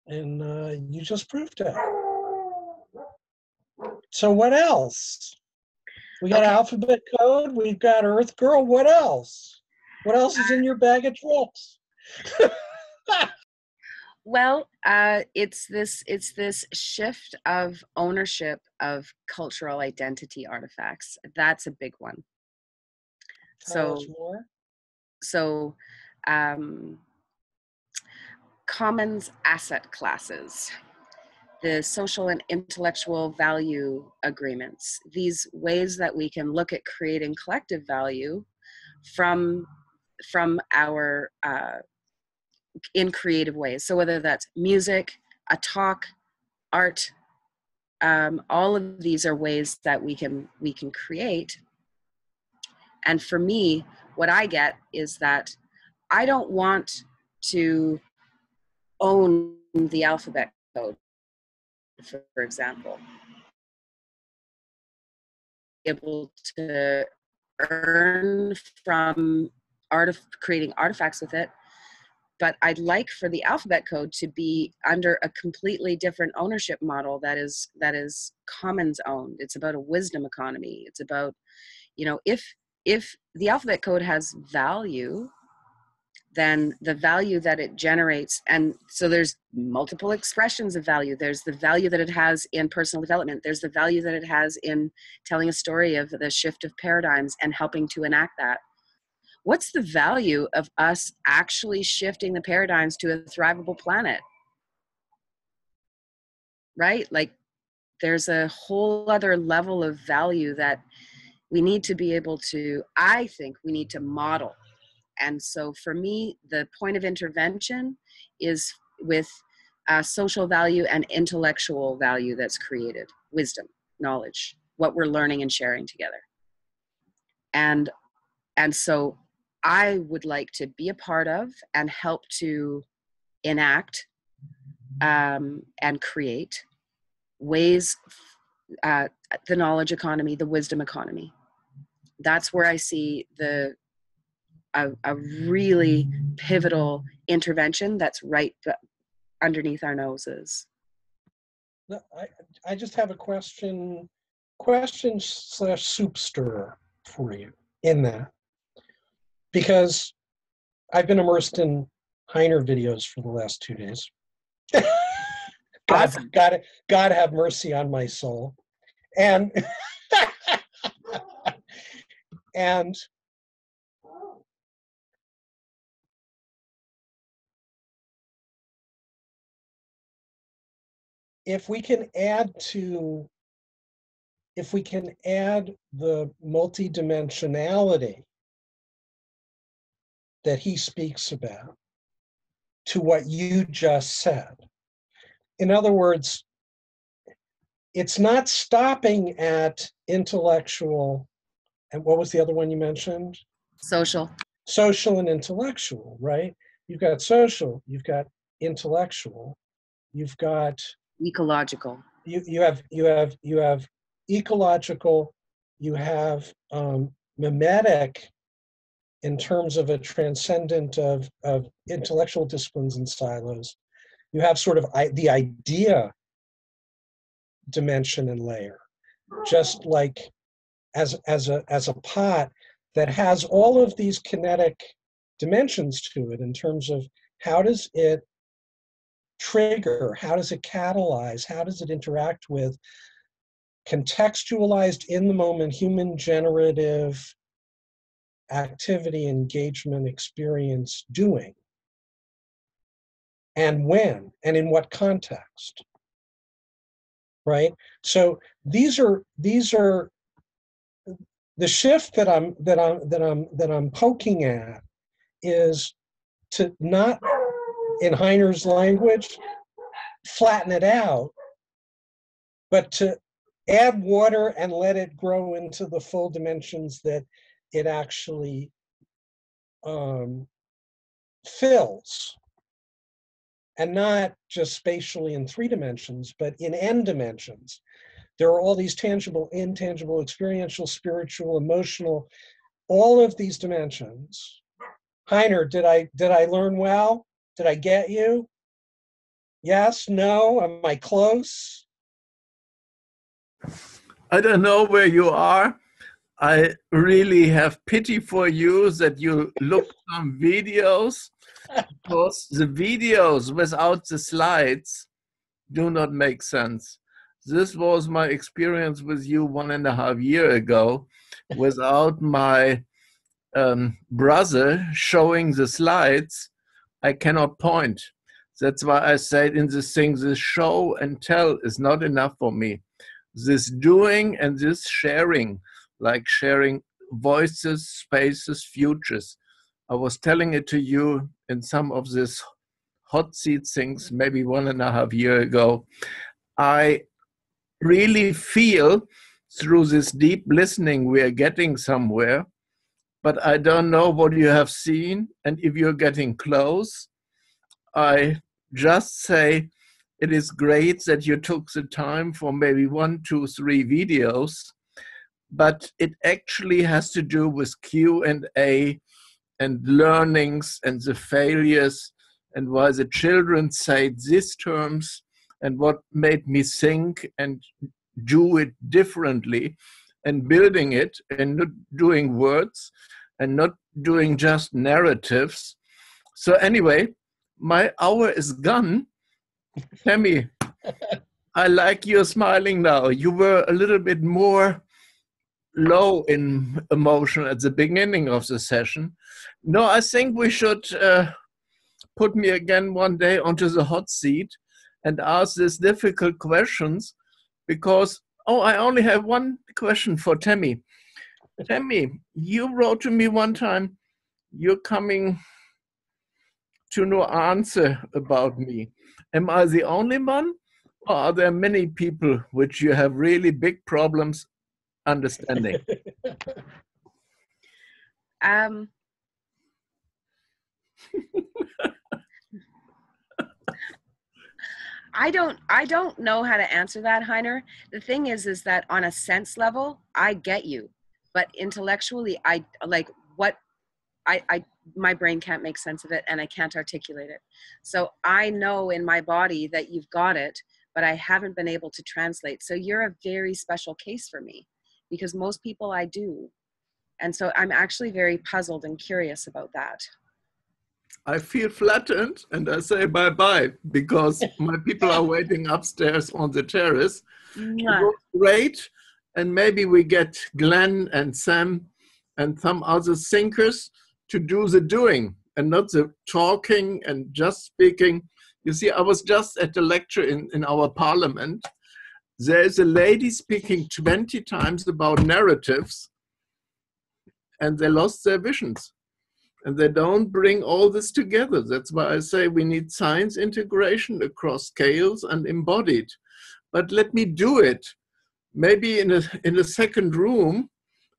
E: And you just proved that. So what else? We got alphabet code, we've got Earth Girl, what else? What else is in your bag of tricks?
C: Well, it's this shift of ownership of cultural identity artifacts. That's a big one.
E: Tell us more.
C: So, commons asset classes, the social and intellectual value agreements, these ways that we can look at creating collective value from our in creative ways. So whether that's music, a talk, art, all of these are ways that we can create. And for me, what I get is that I don't want to own the alphabet code, for example. Able to earn from creating artifacts with it, but I'd like for the alphabet code to be under a completely different ownership model that is commons owned. It's about a wisdom economy. It's about, if the alphabet code has value, then the value that it generates, and so there's multiple expressions of value. There's the value that it has in personal development. There's the value that it has in telling a story of the shift of paradigms and helping to enact that. What's the value of us actually shifting the paradigms to a thrivable planet? Right? Like, there's a whole other level of value that we need to be able to, I think we need to model. And so for me, the point of intervention is with social value and intellectual value that's created, wisdom, knowledge, what we're learning and sharing together. And so I would like to be a part of and help to enact and create ways, the knowledge economy, the wisdom economy. That's where I see a really pivotal intervention that's right underneath our noses.
E: I just have a question / soup stirrer for you in that, because I've been immersed in Heiner videos for the last 2 days.
C: Awesome.
E: God have mercy on my soul. And And if we can add the multidimensionality that he speaks about to what you just said. In other words, it's not stopping at intellectual, and what was the other one you mentioned?
C: Social.
E: Social and intellectual, right? You've got social, you've got intellectual, you've got
C: Ecological.
E: you have ecological, you have mimetic in terms of a transcendent of intellectual disciplines and silos. You have sort of the idea dimension and layer, just like as a pot that has all of these kinetic dimensions to it in terms of how does it trigger, how does it catalyze, how does it interact with contextualized in the moment human generative activity, engagement, experience, doing, and when and in what context, right? So these are the shift that I'm poking at is to not, in Heiner's language, flatten it out, but to add water and let it grow into the full dimensions that it actually fills, and not just spatially in 3 dimensions, but in n dimensions. There are all these tangible, intangible, experiential, spiritual, emotional, all of these dimensions. Heiner, did I learn well? Did I get you? Yes, no, am I close?
A: I don't know where you are. I really have pity for you that you look some videos, because the videos without the slides do not make sense. This was my experience with you 1.5 years ago, without my brother showing the slides. I cannot point. That's why I said in this thing, this show and tell is not enough for me. This doing and this sharing, like sharing voices, spaces, futures. I was telling it to you in some of these hot seat things, maybe 1.5 years ago. I really feel through this deep listening we are getting somewhere, but I don't know what you have seen. And if you're getting close, I just say it is great that you took the time for maybe 1, 2, 3 videos, but it actually has to do with Q&A and learnings and the failures and why the children say these terms and what made me think and do it differently and building it and not doing words and not doing just narratives. So anyway, my hour is gone. Tammy, I like you smiling now. You were a little bit more low in emotion at the beginning of the session. No, I think we should put me again one day onto the hot seat and ask these difficult questions, because, I only have one question for Tammy. Tammy, you wrote to me one time, you're coming to no answer about me. Am I the only one, or are there many people which you have really big problems understanding?
C: I don't know how to answer that, Heiner. The thing is that on a sense level, I get you, but intellectually, my brain can't make sense of it and I can't articulate it. So I know in my body that you've got it, but I haven't been able to translate. So you're a very special case for me, because most people I do. And so I'm actually very puzzled and curious about that.
A: I feel flattened and I say bye-bye, because my people are waiting upstairs on the terrace. It was great. And maybe we get Glenn and Sam and some other thinkers to do the doing and not the talking and just speaking. You see, I was just at a lecture in our parliament. There is a lady speaking 20 times about narratives, and they lost their visions. And they don't bring all this together. That's why I say we need science integration across scales and embodied. But let me do it. Maybe in a second room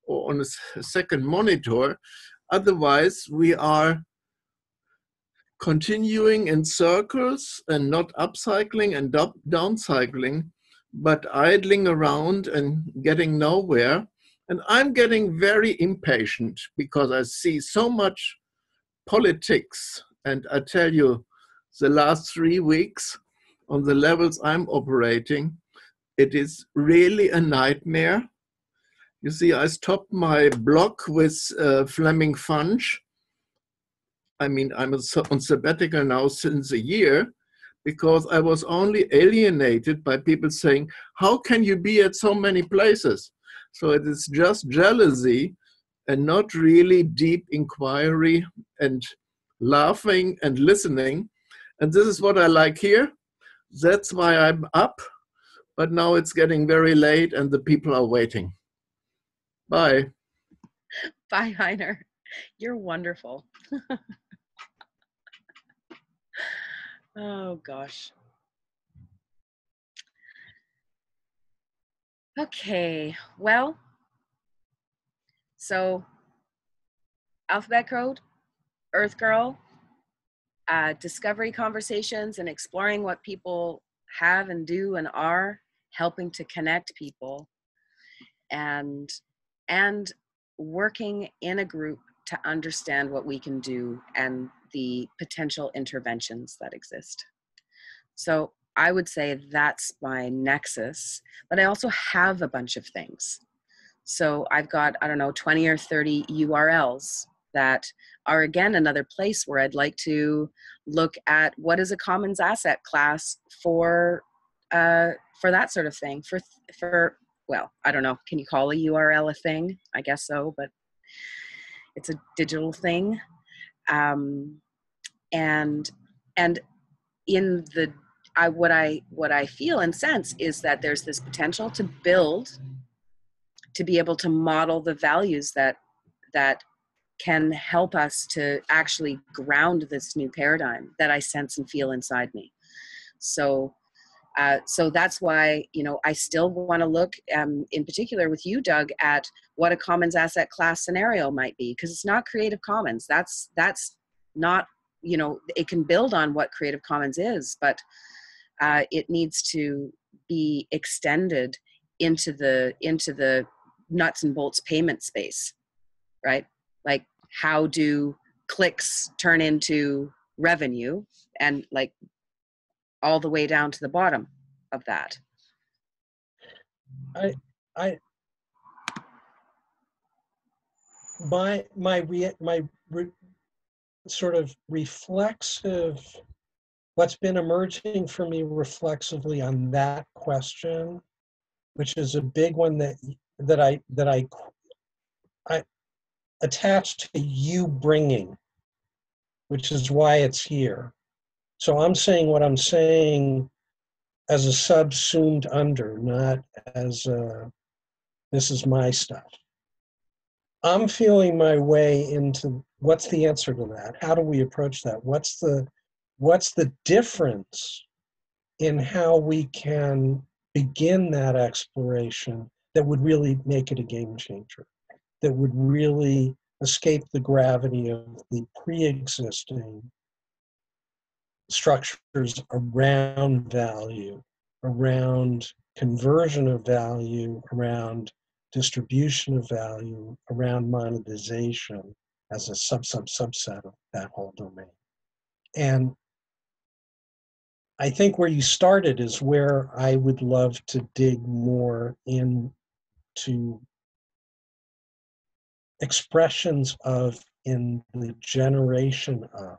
A: or on a second monitor. Otherwise, we are continuing in circles and not upcycling and downcycling, but idling around and getting nowhere. And I'm getting very impatient because I see so much politics. And I tell you, the last 3 weeks on the levels I'm operating, it is really a nightmare. You see, I stopped my blog with Fleming Funch. I mean, I'm on sabbatical now since a year because I was only alienated by people saying, how can you be at so many places? So it is just jealousy and not really deep inquiry and laughing and listening. And this is what I like here. That's why I'm up. But now it's getting very late and the people are waiting. Bye.
C: Bye, Heiner. You're wonderful. Oh, gosh. Okay, well, so Alphabet Code, Earth Girl, discovery conversations and exploring what people have and do and are, helping to connect people, and working in a group to understand what we can do and the potential interventions that exist. So I would say that's my nexus, but I also have a bunch of things. So I've got, I don't know, 20 or 30 URLs that are, again, another place where I'd like to look at what is a commons asset class for that sort of thing. For well, I don't know, can you call a URL a thing? I guess so, but it's a digital thing. And in the, what I feel and sense is that there's this potential to build, to be able to model the values that can help us to actually ground this new paradigm that I sense and feel inside me. So that's why, you know, I still want to look, in particular with you, Doug, at what a commons asset class scenario might be, because it's not Creative Commons. That's not, you know, it can build on what Creative Commons is, but it needs to be extended into the nuts and bolts payment space, right? Like, how do clicks turn into revenue, and like all the way down to the bottom of that.
E: My sort of reflexive, what's been emerging for me reflexively on that question, which is a big one that I attached to you bringing, which is why it's here. So I'm saying what I'm saying as a subsumed under, not as this is my stuff. I'm feeling my way into what's the answer to that? How do we approach that? What's the difference in how we can begin that exploration that would really make it a game changer, that would really escape the gravity of the pre-existing structures around value, around conversion of value, around distribution of value, around monetization as a subset of that whole domain. And I think where you started is where I would love to dig more into expressions of, in the generation of,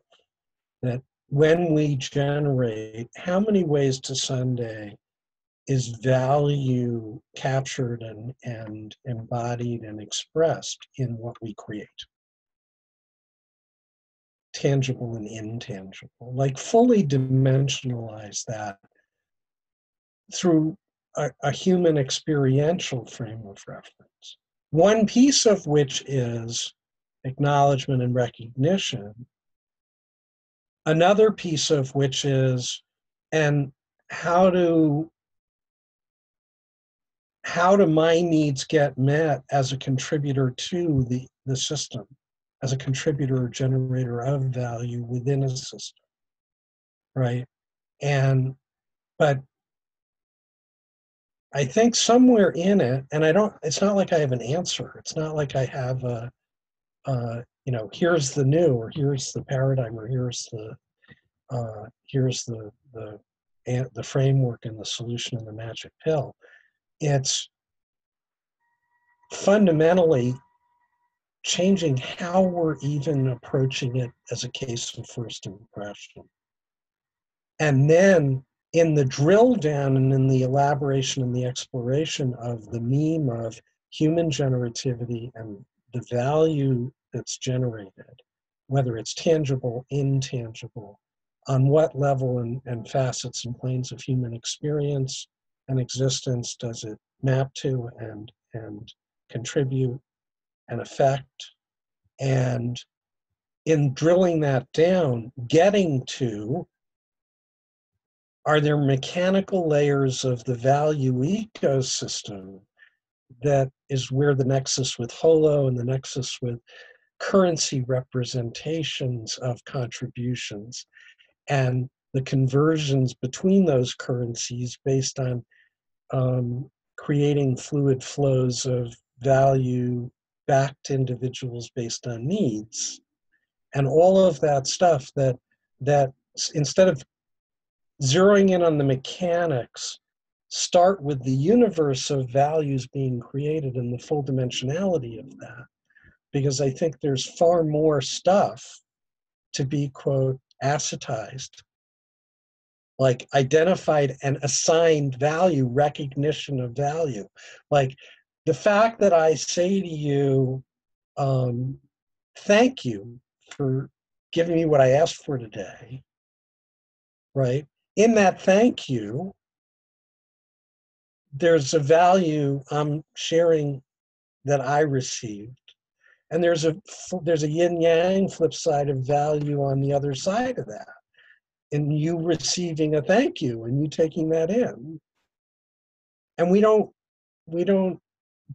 E: that when we generate, how many ways to Sunday is value captured and embodied and expressed in what we create. Tangible and intangible, like fully dimensionalize that through a human experiential frame of reference. One piece of which is acknowledgement and recognition. Another piece of which is, and how do my needs get met as a contributor to the system, as a contributor or generator of value within a system, right? But I think somewhere in it, and it's not like I have an answer. It's not like I have here's the new, or here's the paradigm, or here's the framework and the solution and the magic pill. It's fundamentally changing how we're even approaching it as a case of first impression. And then in the drill down and in the elaboration and the exploration of the meme of human generativity and the value that's generated, whether it's tangible, intangible, on what level and facets and planes of human experience and existence does it map to and contribute and affect? And in drilling that down, getting to, are there mechanical layers of the value ecosystem that is where the nexus with holo and the nexus with currency representations of contributions and the conversions between those currencies based on creating fluid flows of value back to individuals based on needs, and all of that stuff that instead of zeroing in on the mechanics, start with the universe of values being created and the full dimensionality of that. Because I think there's far more stuff to be, quote, assetized, like identified and assigned value, recognition of value. Like the fact that I say to you, thank you for giving me what I asked for today, right? In that thank you, there's a value I'm sharing that I received. And there's a yin-yang flip side of value on the other side of that. And you receiving a thank you and you taking that in. And we don't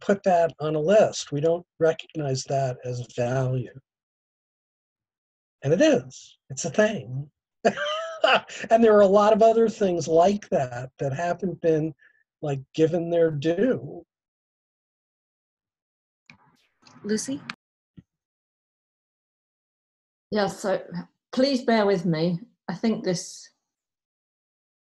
E: put that on a list. We don't recognize that as value. And it is. It's a thing. And there are a lot of other things like that that haven't been like given their due.
C: Lucy?
D: Yeah, so please bear with me. I think this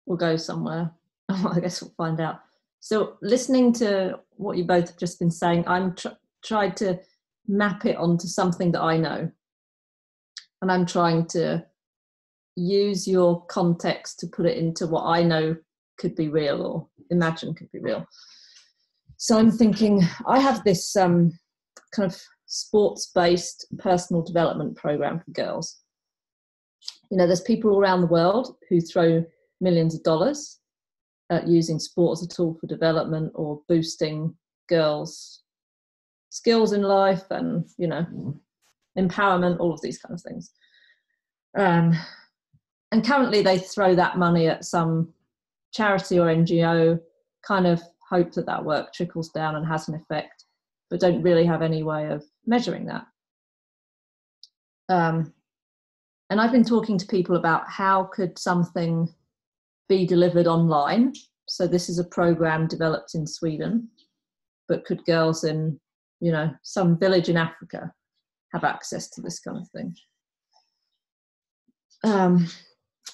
D: will go somewhere. I guess we'll find out. So listening to what you both have just been saying, I'm tried to map it onto something that I know. And I'm trying to use your context to put it into what I know could be real or imagine could be real. So I'm thinking, I have this kind of sports-based personal development program for girls. You know, there's people all around the world who throw millions of dollars at using sport as a tool for development or boosting girls' skills in life and, you know, empowerment, all of these kind of things. And currently they throw that money at some charity or NGO, kind of hope that that work trickles down and has an effect, but don't really have any way of measuring that. And I've been talking to people about how could something be delivered online. So this is a program developed in Sweden, but could girls in, you know, some village in Africa have access to this kind of thing?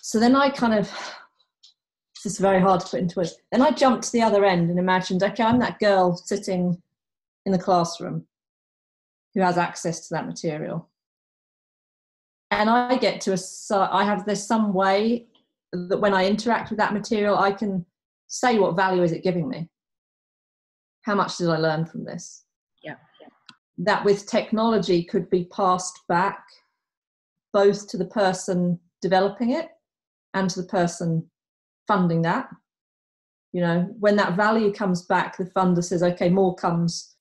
D: So then I kind of, this is very hard to put into it. Then I jumped to the other end and imagined, okay, I'm that girl sitting in the classroom who has access to that material. And I get to there's some way that when I interact with that material, I can say, what value is it giving me? How much did I learn from this?
C: Yeah.
D: That with technology could be passed back both to the person developing it and to the person funding that. You know, when that value comes back, the funder says, okay, more comes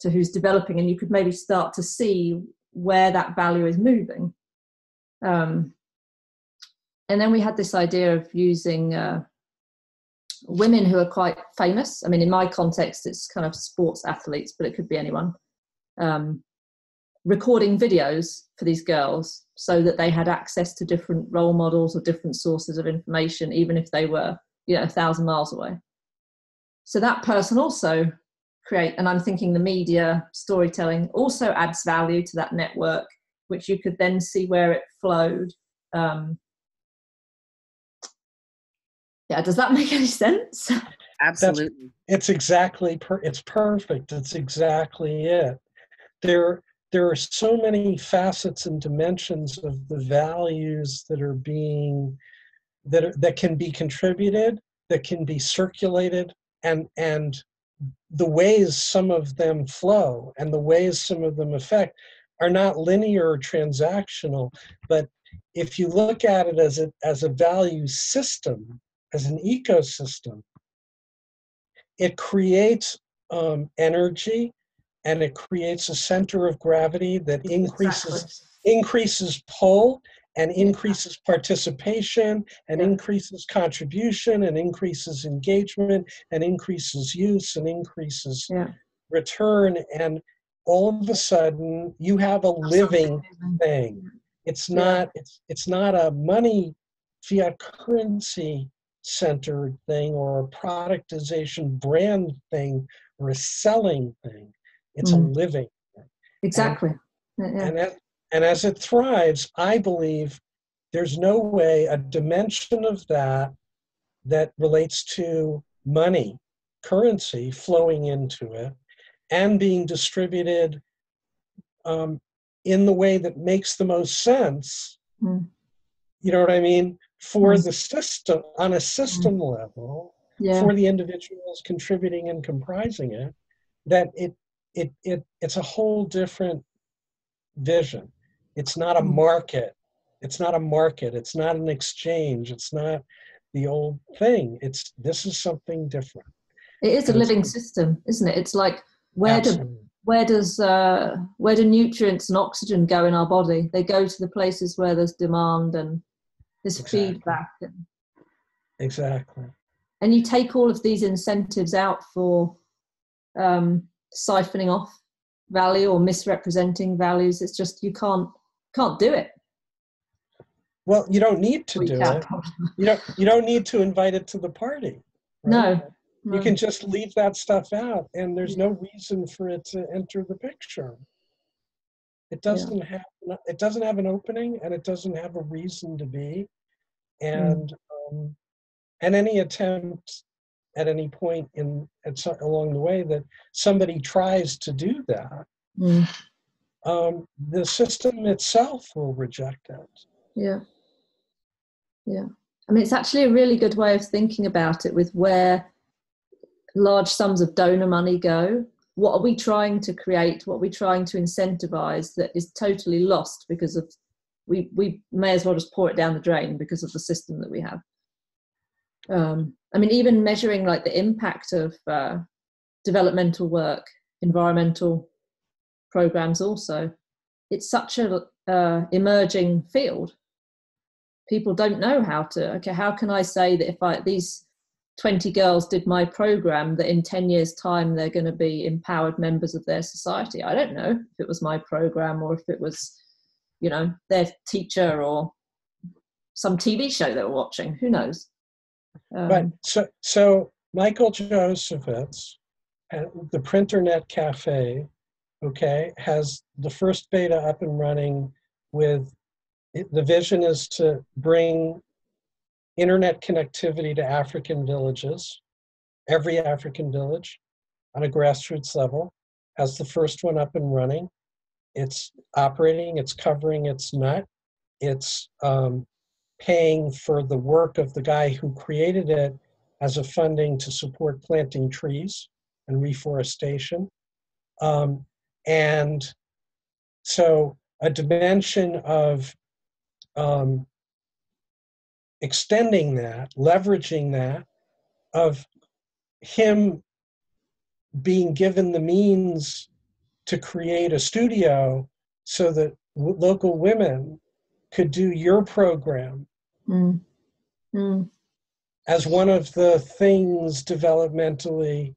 D: to who's developing, and you could maybe start to see where that value is moving. And then we had this idea of using women who are quite famous. I mean, in my context, it's kind of sports athletes, but it could be anyone. Recording videos for these girls so that they had access to different role models or different sources of information, even if they were, 1,000 miles away. So that person also and I'm thinking the media storytelling also adds value to that network, which you could then see where it flowed. Does that make any sense?
C: Absolutely.
E: It's exactly, it's perfect. It's exactly it. There are so many facets and dimensions of the values that are being, that can be contributed, that can be circulated, and the ways some of them flow and the ways some of them affect are not linear or transactional. But if you look at it as a value system, as an ecosystem, it creates energy, and it creates a center of gravity that increases pull and increases participation and increases contribution and increases engagement and increases use and increases return. And all of a sudden you have a living thing. It's not a money fiat currency centered thing or a productization brand thing or a selling thing. It's a living thing.
D: Exactly.
E: And as it thrives, I believe there's no way a dimension of that relates to money, currency flowing into it and being distributed in the way that makes the most sense. You know what I mean? For the system, on a system level, for the individuals contributing and comprising it, that it's a whole different vision. It's not a market. It's not a market. It's not an exchange. It's not the old thing. This is something different.
D: It is a living system, isn't it? It's like where do nutrients and oxygen go in our body? They go to the places where there's demand and there's feedback.
E: Exactly.
D: And you take all of these incentives out for siphoning off value or misrepresenting values. It's just you can't do it.
E: Well, you don't need to do it. You don't need to invite it to the party. Right?
D: No.
E: You can just leave that stuff out, and there's no reason for it to enter the picture. It doesn't have an opening, and it doesn't have a reason to be. And any attempt at any point along the way that somebody tries to do that, the system itself will reject it.
D: Yeah. I mean, it's actually a really good way of thinking about it with where large sums of donor money go. What are we trying to create? What are we trying to incentivize that is totally lost because of, we may as well just pour it down the drain because of the system that we have. I mean, even measuring like the impact of developmental work, environmental programs also, it's such a emerging field. People don't know how can I say that if these 20 girls did my program, that in 10 years time they're going to be empowered members of their society? I don't know if it was my program or if it was, their teacher or some TV show they were watching. Who knows?
E: Right. So Michael Josephitz at the Printernet Cafe, has the first beta up and running with, the vision is to bring internet connectivity to African villages, every African village on a grassroots level, has the first one up and running. It's operating, it's covering its nut, it's paying for the work of the guy who created it as a funding to support planting trees and reforestation. And so a dimension of extending that, leveraging that, of him being given the means to create a studio so that local women could do your program as one of the things developmentally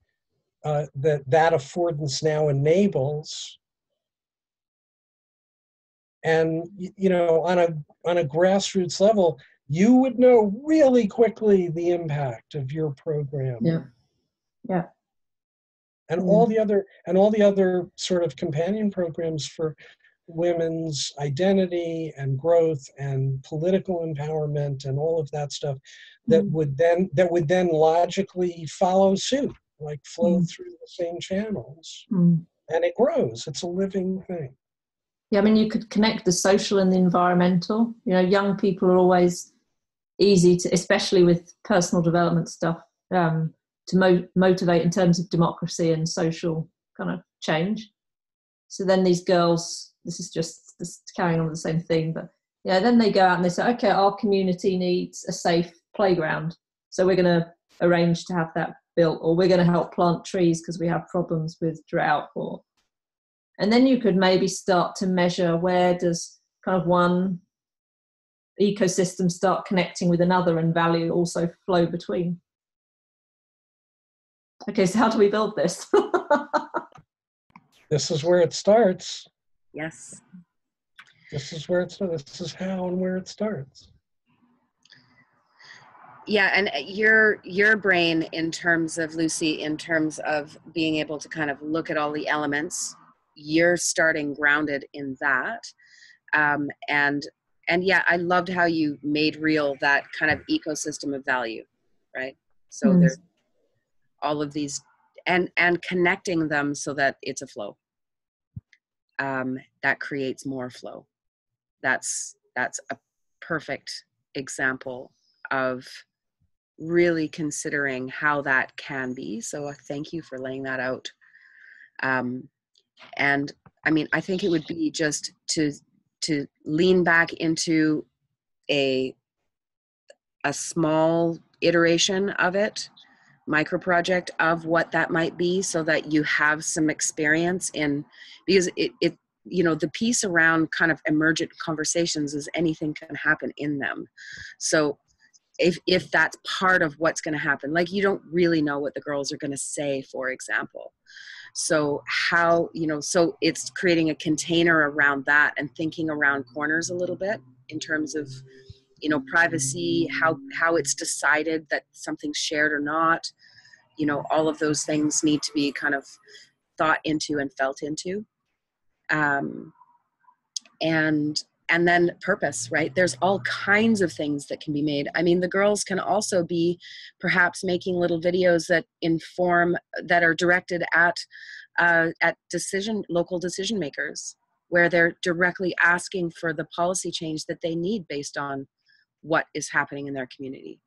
E: that affordance now enables. And on a grassroots level, you would know really quickly the impact of your program.
D: Yeah.
E: And all the other sort of companion programs for women's identity and growth and political empowerment and all of that stuff that would then logically follow suit, like flow through the same channels. And it grows. It's a living thing.
D: Yeah, I mean, you could connect the social and the environmental. Young people are always easy to, especially with personal development stuff, to motivate in terms of democracy and social kind of change. So then these girls, this is carrying on the same thing, but then they go out and they say, okay, our community needs a safe playground, so we're going to arrange to have that built, or we're going to help plant trees because we have problems with drought. And then you could maybe start to measure, where does kind of one ecosystem start connecting with another and value also flow between. Okay, so how do we build this?
E: This is where it starts.
C: Yes.
E: This is where it starts. This is how and where it starts.
C: Yeah, and your brain, in terms of Lucy, in terms of being able to kind of look at all the elements, you're starting grounded in that. And yeah, I loved how you made real that kind of ecosystem of value, right? So there's all of these, and connecting them so that it's a flow. That creates more flow. That's a perfect example of really considering how that can be. So thank you for laying that out. And I mean, I think it would be just to lean back into a small iteration of it, micro project of what that might be, so that you have some experience in, because it the piece around kind of emergent conversations is anything can happen in them. So if that's part of what's going to happen, like you don't really know what the girls are going to say, for example. So how, so it's creating a container around that and thinking around corners a little bit in terms of, privacy, how it's decided that something's shared or not. All of those things need to be kind of thought into and felt into. And then purpose, right? There's all kinds of things that can be made. I mean, the girls can also be perhaps making little videos that inform, that are directed at local decision makers, where they're directly asking for the policy change that they need based on what is happening in their community.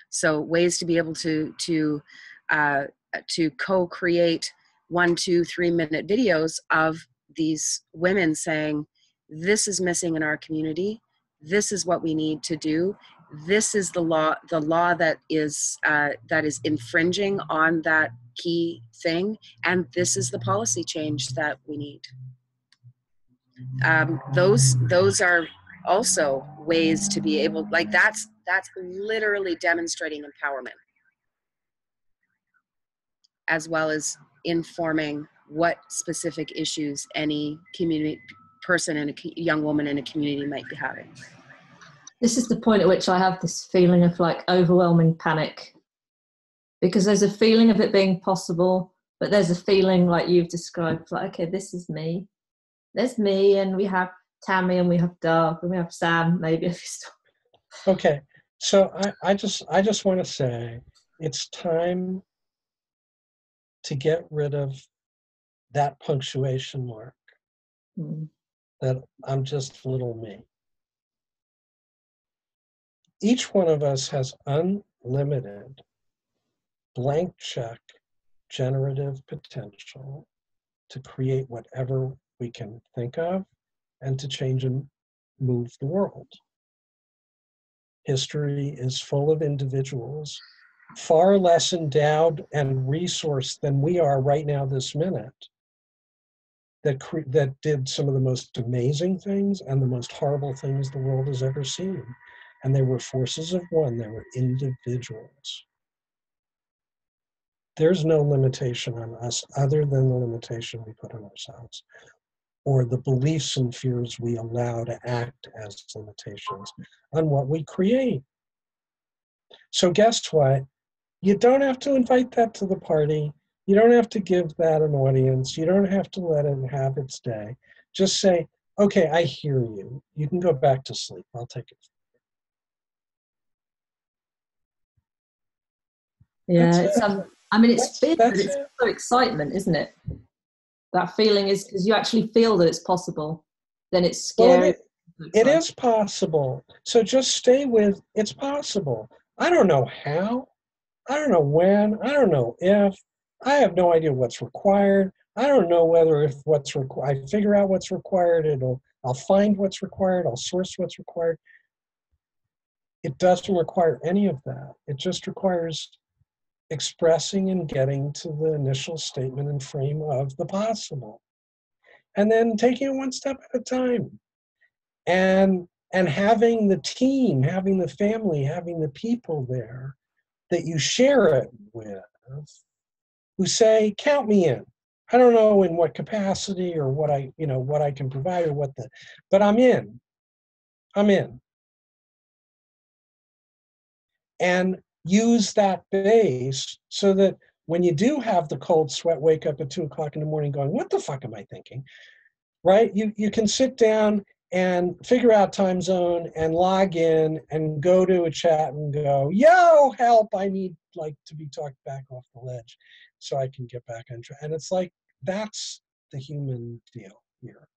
C: So ways to be able to co-create 1, 2, 3 minute videos of these women saying, this is missing in our community. This is what we need to do. This is the law that is infringing on that key thing. And this is the policy change that we need. Those are also ways to be able, like that's literally demonstrating empowerment, as well as informing what specific issues any community person and a young woman in a community might be having.
D: This is the point at which I have this feeling of like overwhelming panic, because there's a feeling of it being possible, but there's a feeling like you've described, like, okay, this is me. There's me, and we have Tammy, and we have Doug, and we have Sam, maybe if you stop.
E: Okay, so I just want to say it's time to get rid of that punctuation mark. That I'm just little me. Each one of us has unlimited blank check generative potential to create whatever we can think of and to change and move the world. History is full of individuals far less endowed and resourced than we are right now this minute that did some of the most amazing things and the most horrible things the world has ever seen. And they were forces of one, they were individuals. There's no limitation on us other than the limitation we put on ourselves, or the beliefs and fears we allow to act as limitations on what we create. So guess what? You don't have to invite that to the party. You don't have to give that an audience. You don't have to let it have its day. Just say, okay, I hear you. You can go back to sleep. I'll take it.
D: Yeah, it's I mean, it's fear, but it's
E: it.
D: also excitement, isn't it? That feeling is because you actually feel that it's possible. Then it's scary.
E: Well, it is possible. So just stay with it's possible. I don't know how. I don't know when. I don't know if. I have no idea what's required. I don't know whether if what's required, I figure out what's required, I'll find what's required, I'll source what's required. It doesn't require any of that. It just requires expressing and getting to the initial statement and frame of the possible. And then taking it one step at a time. And having the team, having the family, having the people there that you share it with, who say, count me in. I don't know in what capacity or what I can provide or but I'm in. I'm in. And use that base so that when you do have the cold sweat, wake up at 2:00 in the morning going, what the fuck am I thinking? Right? You can sit down and figure out time zone and log in and go to a chat and go, yo, help, I need to be talked back off the ledge so I can get back on track. And it's like, that's the human deal here.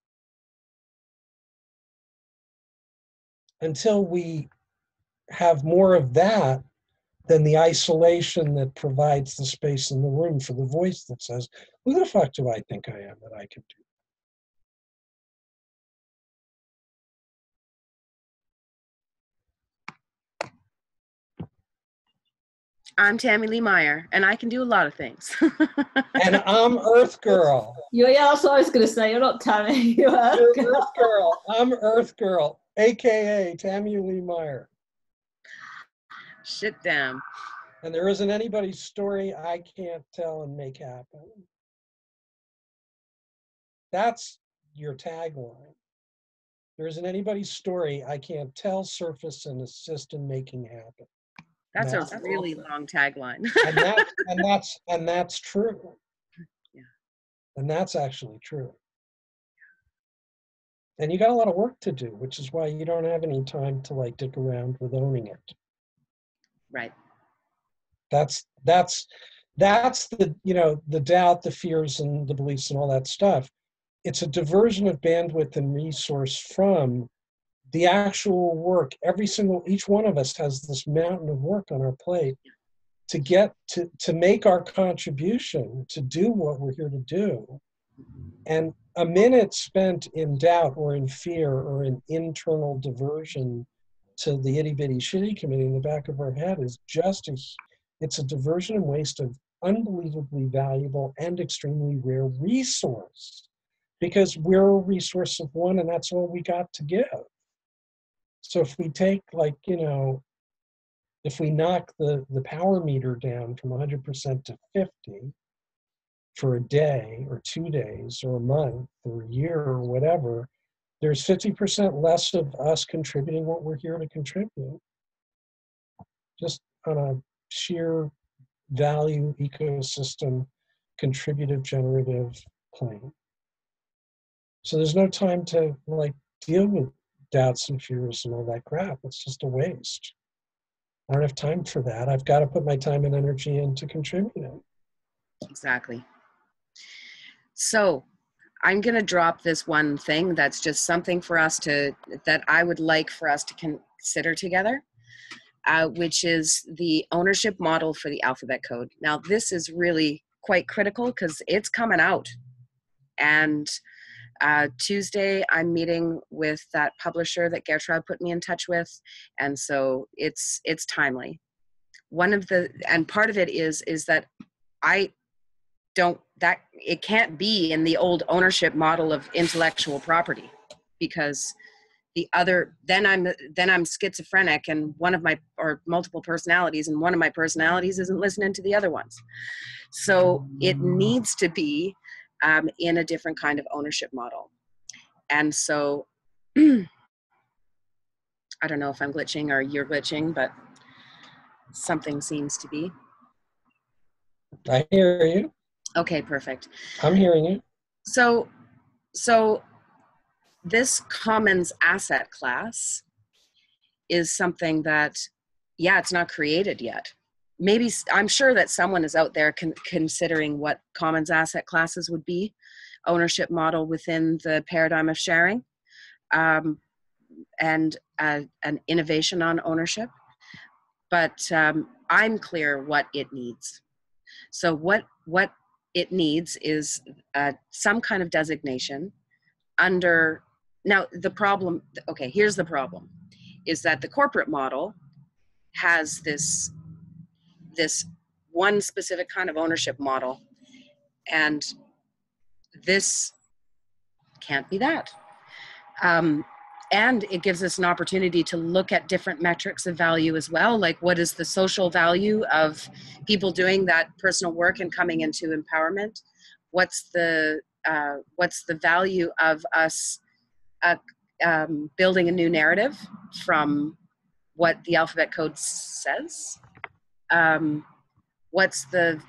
E: Until we have more of that than the isolation that provides the space in the room for the voice that says, who the fuck do I think I am that I can do?
C: I'm Tammy Lee Meyer, and I can do a lot of things.
E: And I'm Earth Girl.
D: Yeah, that's what I was going to say. You're not Tammy. You're Earth Girl.
E: Earth Girl. I'm Earth Girl, a.k.a. Tammy Lee Meyer.
C: Shit damn.
E: And there isn't anybody's story I can't tell and make happen. That's your tagline. There isn't anybody's story I can't tell, surface, and assist in making happen.
C: That's a really long tagline.
E: and that's true.
C: Yeah.
E: And that's actually true. And you got a lot of work to do, which is why you don't have any time to dick around with owning it.
C: Right.
E: That's the the doubt, the fears, and the beliefs, and all that stuff. It's a diversion of bandwidth and resource from the actual work. Each one of us has this mountain of work on our plate to get to make our contribution, to do what we're here to do. And a minute spent in doubt or in fear or in internal diversion to the itty bitty shitty committee in the back of our head is it's a diversion and waste of unbelievably valuable and extremely rare resource, because we're a resource of one and that's all we got to give. So if we take if we knock the power meter down from 100% to 50 for a day or 2 days or a month or a year or whatever, there's 50% less of us contributing what we're here to contribute. Just on a sheer value ecosystem, contributive, generative plane. So there's no time to deal with doubts and fears and all that crap. It's just a waste. I don't have time for that. I've got to put my time and energy into contributing.
C: Exactly. So I'm going to drop this one thing that's just something for us that I would like for us to consider together. which is the ownership model for the alphabet code. Now, this is really quite critical because it's coming out. And Tuesday, I'm meeting with that publisher that Gertrude put me in touch with. And so it's timely. And part of it is that it can't be in the old ownership model of intellectual property, because then I'm schizophrenic and or multiple personalities, and one of my personalities isn't listening to the other ones. So it needs to be in a different kind of ownership model. And so I don't know if I'm glitching or you're glitching, but something seems to be.
E: I hear you.
C: Okay, perfect.
E: I'm hearing you.
C: So this commons asset class is something that, it's not created yet. Maybe, I'm sure that someone is out there considering what commons asset classes would be, ownership model within the paradigm of sharing, and an innovation on ownership. But I'm clear what it needs. So what it needs is some kind of designation under. Now the problem, okay, here's the problem, is that the corporate model has this one specific kind of ownership model, and this can't be that. And it gives us an opportunity to look at different metrics of value as well, like what is the social value of people doing that personal work and coming into empowerment? What's the value of us building a new narrative from what the alphabet code says? What's the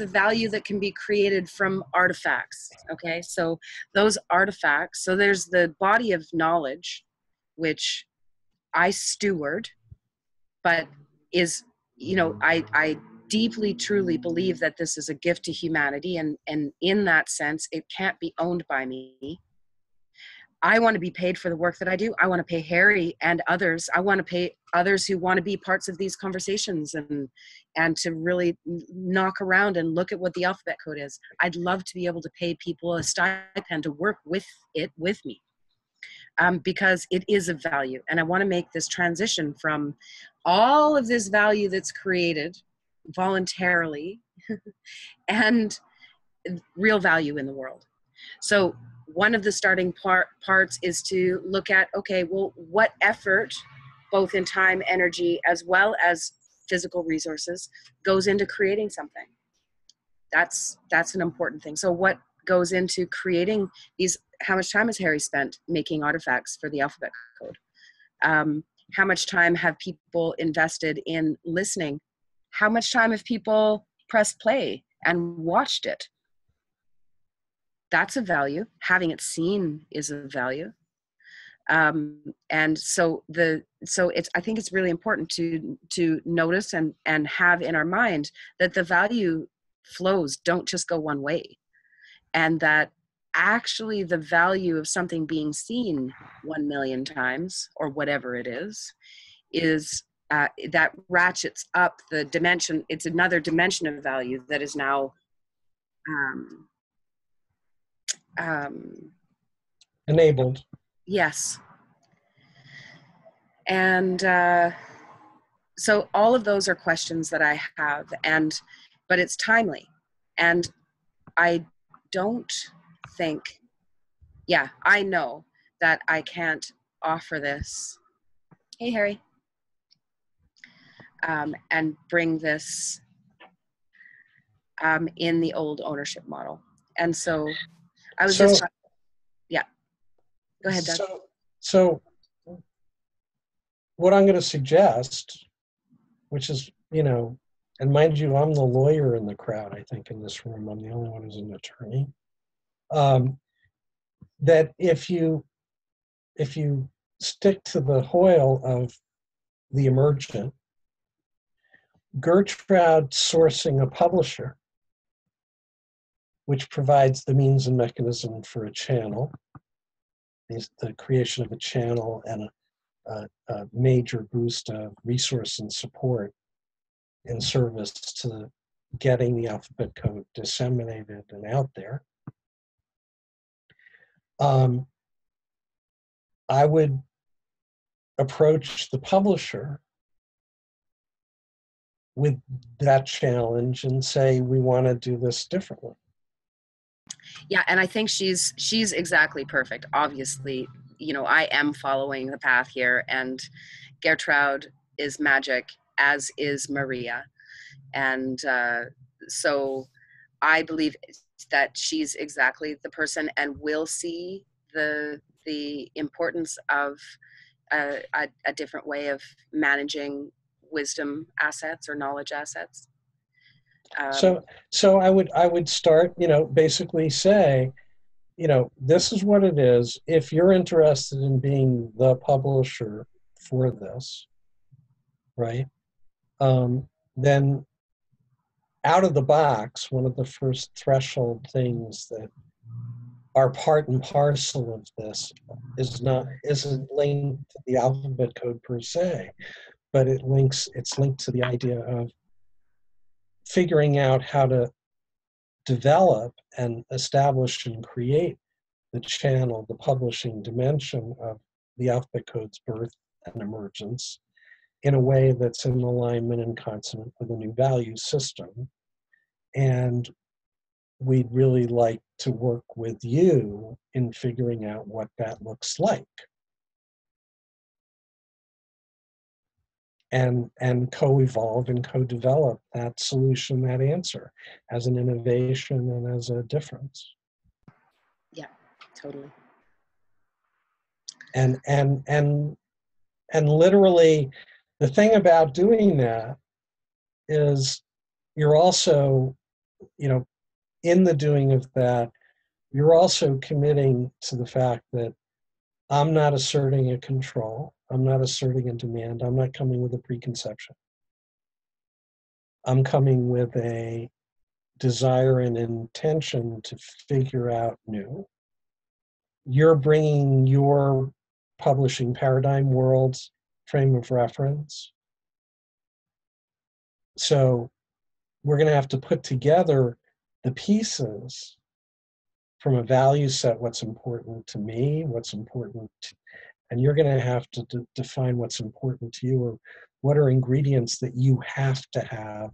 C: value that can be created from artifacts? Okay, so those artifacts, so there's the body of knowledge which I steward, but is, I deeply truly believe that this is a gift to humanity, and in that sense it can't be owned by me. I want to be paid for the work that I do. I want to pay Harry and others. I want to pay others who want to be parts of these conversations and to really knock around and look at what the alphabet code is. I'd love to be able to pay people a stipend to work with me, because it is of value. And I want to make this transition from all of this value that's created voluntarily and real value in the world. So one of the starting parts is to look at, okay, well, what effort, both in time, energy, as well as physical resources, goes into creating something? That's an important thing. So what goes into creating these? How much time has Harry spent making artifacts for the alphabet code? How much time have people invested in listening? How much time have people pressed play and watched it? That's a value. Having it seen is a value. And so I think it's really important to notice and have in our mind that the value flows don't just go one way, and that actually the value of something being seen 1 million times or whatever it is that ratchets up the dimension. It's another dimension of value that is now
E: enabled.
C: Yes. And so all of those are questions that I have, but it's timely. And I don't think, I know that I can't offer this. Hey, Harry. And bring this in the old ownership model. And so I was just, go ahead, Doug.
E: So what I'm going to suggest, which is, and mind you, I'm the lawyer in the crowd, I think, in this room. I'm the only one who's an attorney. That if you stick to the Hoyle of the emergent, Gertrude sourcing a publisher, which provides the means and mechanism for a channel, the creation of a channel and a major boost of resource and support in service to getting the alphabet code disseminated and out there. I would approach the publisher with that challenge and say, we want to do this differently.
C: Yeah, and I think she's exactly perfect. Obviously, you know, I am following the path here, and Gertrude is magic, as is Maria. And so I believe that she's exactly the person, and will see the importance of a different way of managing wisdom assets or knowledge assets.
E: So I would start, you know, basically say, you know, this is what it is. If you're interested in being the publisher for this, right, then out of the box, one of the first threshold things that are part and parcel of this isn't linked to the alphabet code per se, but it's linked to the idea of figuring out how to develop and establish and create the channel, the publishing dimension of the alphabet code's birth and emergence in a way that's in alignment and consonant with a new value system. And we'd really like to work with you in figuring out what that looks like. And co-evolve and co-develop that solution, that answer, as an innovation and as a difference.
C: Yeah, totally.
E: And literally, the thing about doing that is you're also, you know, in the doing of that, you're also committing to the fact that I'm not asserting a control. I'm not asserting a demand. I'm not coming with a preconception. I'm coming with a desire and intention to figure out new. You're bringing your publishing paradigm, world's frame of reference. So we're going to have to put together the pieces from a value set, what's important to me, what's important to, and you're going to have to define what's important to you, or what are ingredients that you have to have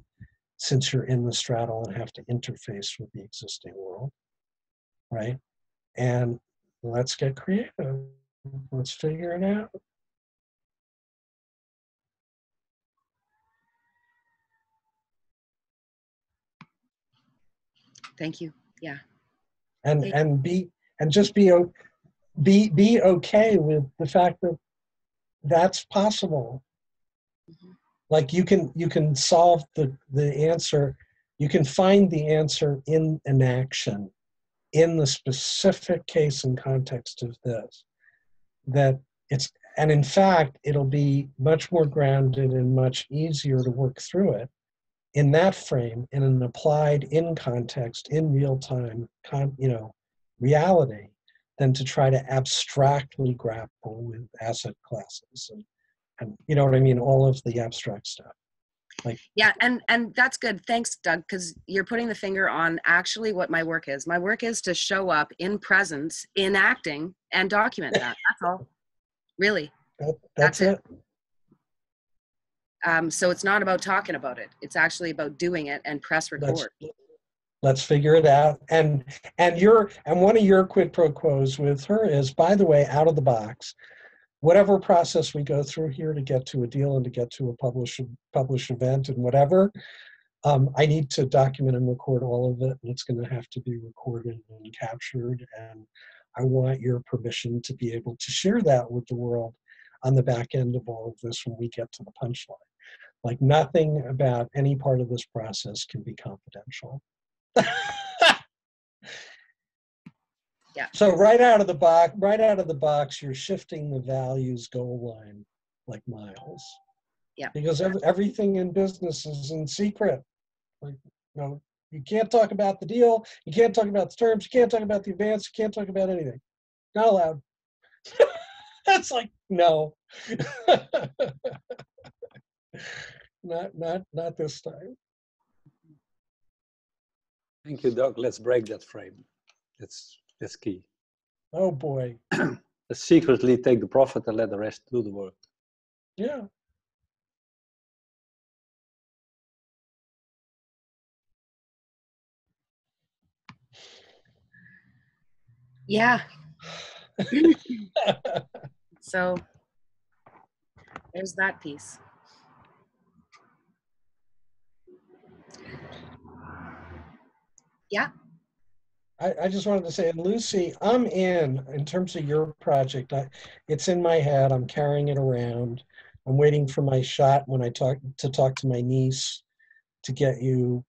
E: since you're in the straddle and have to interface with the existing world, right? And let's get creative. Let's figure it out.
C: Thank you. Yeah.
E: And just be okay with the fact that that's possible.
C: Mm-hmm.
E: Like you can solve the answer, you can find the answer in an action, in the specific case and context of this. And in fact, it'll be much more grounded and much easier to work through it in that frame, in an applied, in context, in real time, reality, than to try to abstractly grapple with asset classes and you know what I mean, all of the abstract stuff. Like,
C: yeah, and that's good. Thanks, Doug, because you're putting the finger on actually what my work is. My work is to show up in presence, in acting, and document that. That's all. Really.
E: That's it.
C: So it's not about talking about it. It's actually about doing it and press record.
E: Let's figure it out. And one of your quid pro quos with her is, by the way, out of the box, whatever process we go through here to get to a deal and to get to a publish event and whatever, I need to document and record all of it, and it's going to have to be recorded and captured. And I want your permission to be able to share that with the world on the back end of all of this when we get to the punchline. Like, nothing about any part of this process can be confidential.
C: Yeah.
E: So right out of the box, you're shifting the values goal line like miles.
C: Yeah.
E: Because everything in business is in secret. Like, you know, you can't talk about the deal, you can't talk about the terms, you can't talk about the advance, you can't talk about anything. Not allowed. That's like, no. Not this time.
F: Thank you, Doc. Let's break that frame. That's key.
E: Oh boy.
F: Let's secretly take the profit and let the rest do the work.
E: Yeah.
C: Yeah. So there's that piece. Yeah.
E: I just wanted to say, Lucy, I'm in terms of your project. It's in my head. I'm carrying it around. I'm waiting for my shot when I talk to my niece to get you,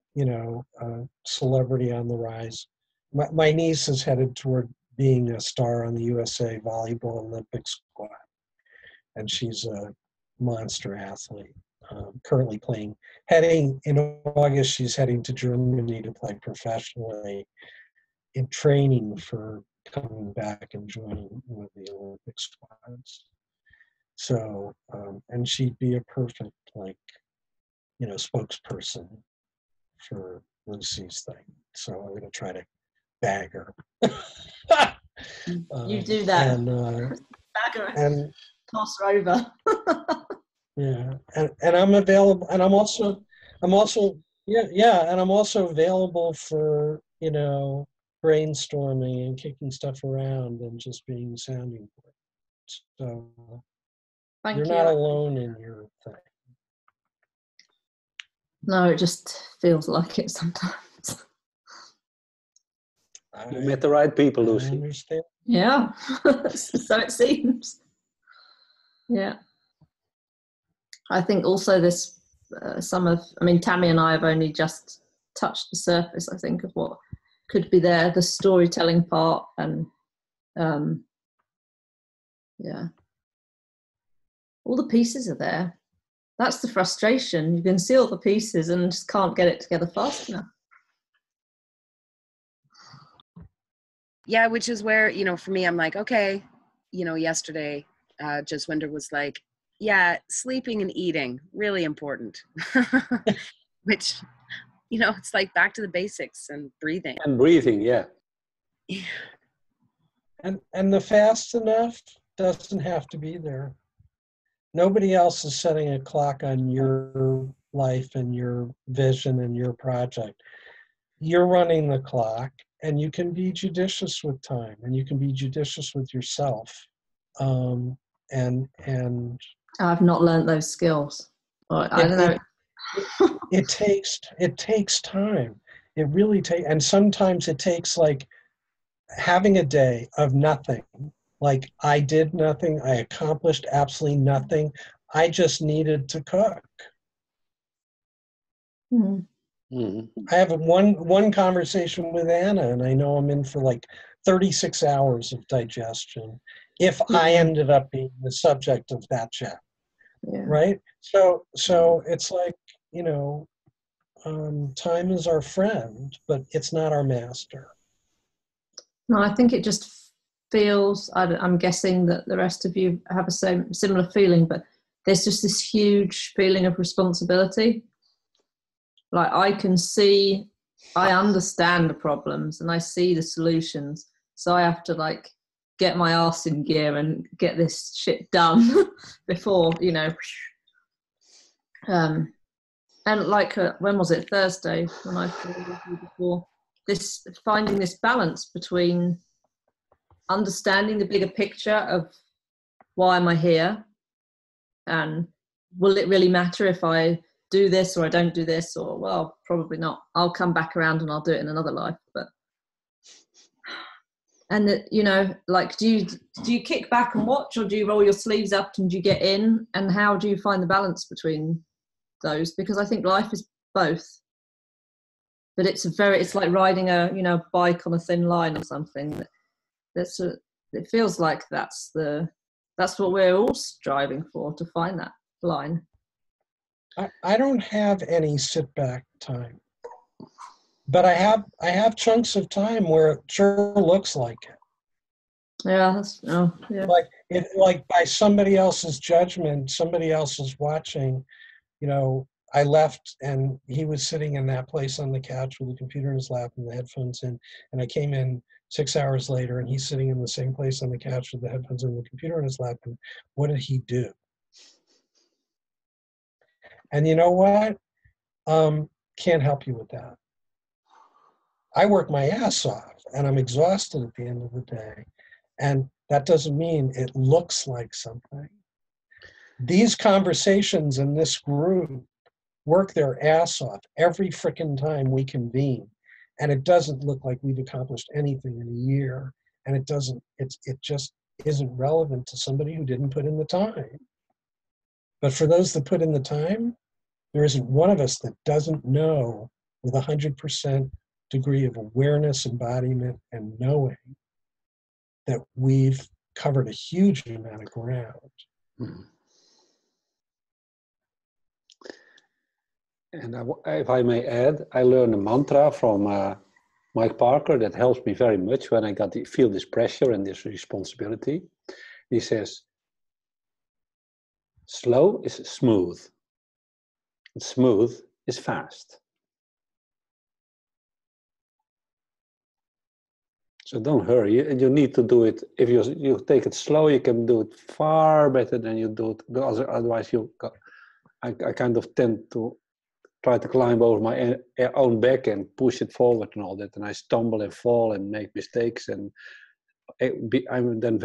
E: celebrity on the rise. My niece is headed toward being a star on the USA Volleyball Olympic squad, and she's a monster athlete. Currently heading in August, she's heading to Germany to play professionally, in training for coming back and joining with the Olympic squads. So, and she'd be a perfect, spokesperson for Lucy's thing. So I'm going to try to bag her.
D: You do that.
E: And,
D: bag her.
E: And
D: toss her over.
E: Yeah, and I'm available, and I'm also and I'm also available for brainstorming and kicking stuff around and just being sounding board. So you're not alone in your thing.
D: No, it just feels like it sometimes.
F: You met the right people, Lucy.
E: I understand.
D: Yeah, so it seems. Yeah. I think also this, Tammy and I have only just touched the surface, I think, of what could be there, the storytelling part, and all the pieces are there. That's the frustration. You can see all the pieces and just can't get it together fast enough.
C: Yeah, which is where, for me, I'm like, okay, yesterday, Jaswinder was like, yeah, sleeping and eating, really important. Which, it's like back to the basics and breathing.
F: And breathing, yeah.
E: And the fast enough doesn't have to be there. Nobody else is setting a clock on your life and your vision and your project. You're running the clock, and you can be judicious with time, and you can be judicious with yourself. And
D: I've not learned those skills. I don't know.
E: It takes time. It really takes, and sometimes it takes like having a day of nothing. Like I did nothing. I accomplished absolutely nothing. I just needed to cook.
D: Mm-hmm.
F: Mm-hmm.
E: I have one conversation with Anna, and I know I'm in for like 36 hours of digestion if I ended up being the subject of that chat.
D: Yeah.
E: Right? So it's like, time is our friend, but it's not our master.
D: No, I think it just feels, I'm guessing that the rest of you have a similar feeling, but there's just this huge feeling of responsibility. Like I understand the problems and I see the solutions. So I have to get my arse in gear and get this shit done before, and when was it? Thursday, when I told you before, finding this balance between understanding the bigger picture of why am I here, and will it really matter if I do this or I don't do this, or well, probably not. I'll come back around and I'll do it in another life. But do you kick back and watch, or do you roll your sleeves up and do you get in, and how do you find the balance between those? Because I think life is both, but it's like riding a bike on a thin line or something. It feels like that's what we're all striving for, to find that line.
E: I don't have any sit back time, but I have chunks of time where it sure looks like it.
D: Yeah, that's, oh, yeah.
E: Like by somebody else's judgment, somebody else is watching. You know, I left and he was sitting in that place on the couch with the computer in his lap and the headphones in, and I came in 6 hours later and he's sitting in the same place on the couch with the headphones and the computer in his lap. And what did he do? And you know what? Can't help you with that. I work my ass off and I'm exhausted at the end of the day. And that doesn't mean it looks like something. These conversations in this group work their ass off every frickin' time we convene. And it doesn't look like we've accomplished anything in a year. And it just isn't relevant to somebody who didn't put in the time. But for those that put in the time, there isn't one of us that doesn't know with 100% degree of awareness, embodiment, and knowing that we've covered a huge amount of ground.
F: Hmm. And if I may add, I learned a mantra from Mike Parker that helps me very much when I feel this pressure and this responsibility. He says, slow is smooth, and smooth is fast. So don't hurry, you need to do it. If you take it slow, you can do it far better than you do it, because otherwise I kind of tend to try to climb over my own back and push it forward and all that, and I stumble and fall and make mistakes, and I'm then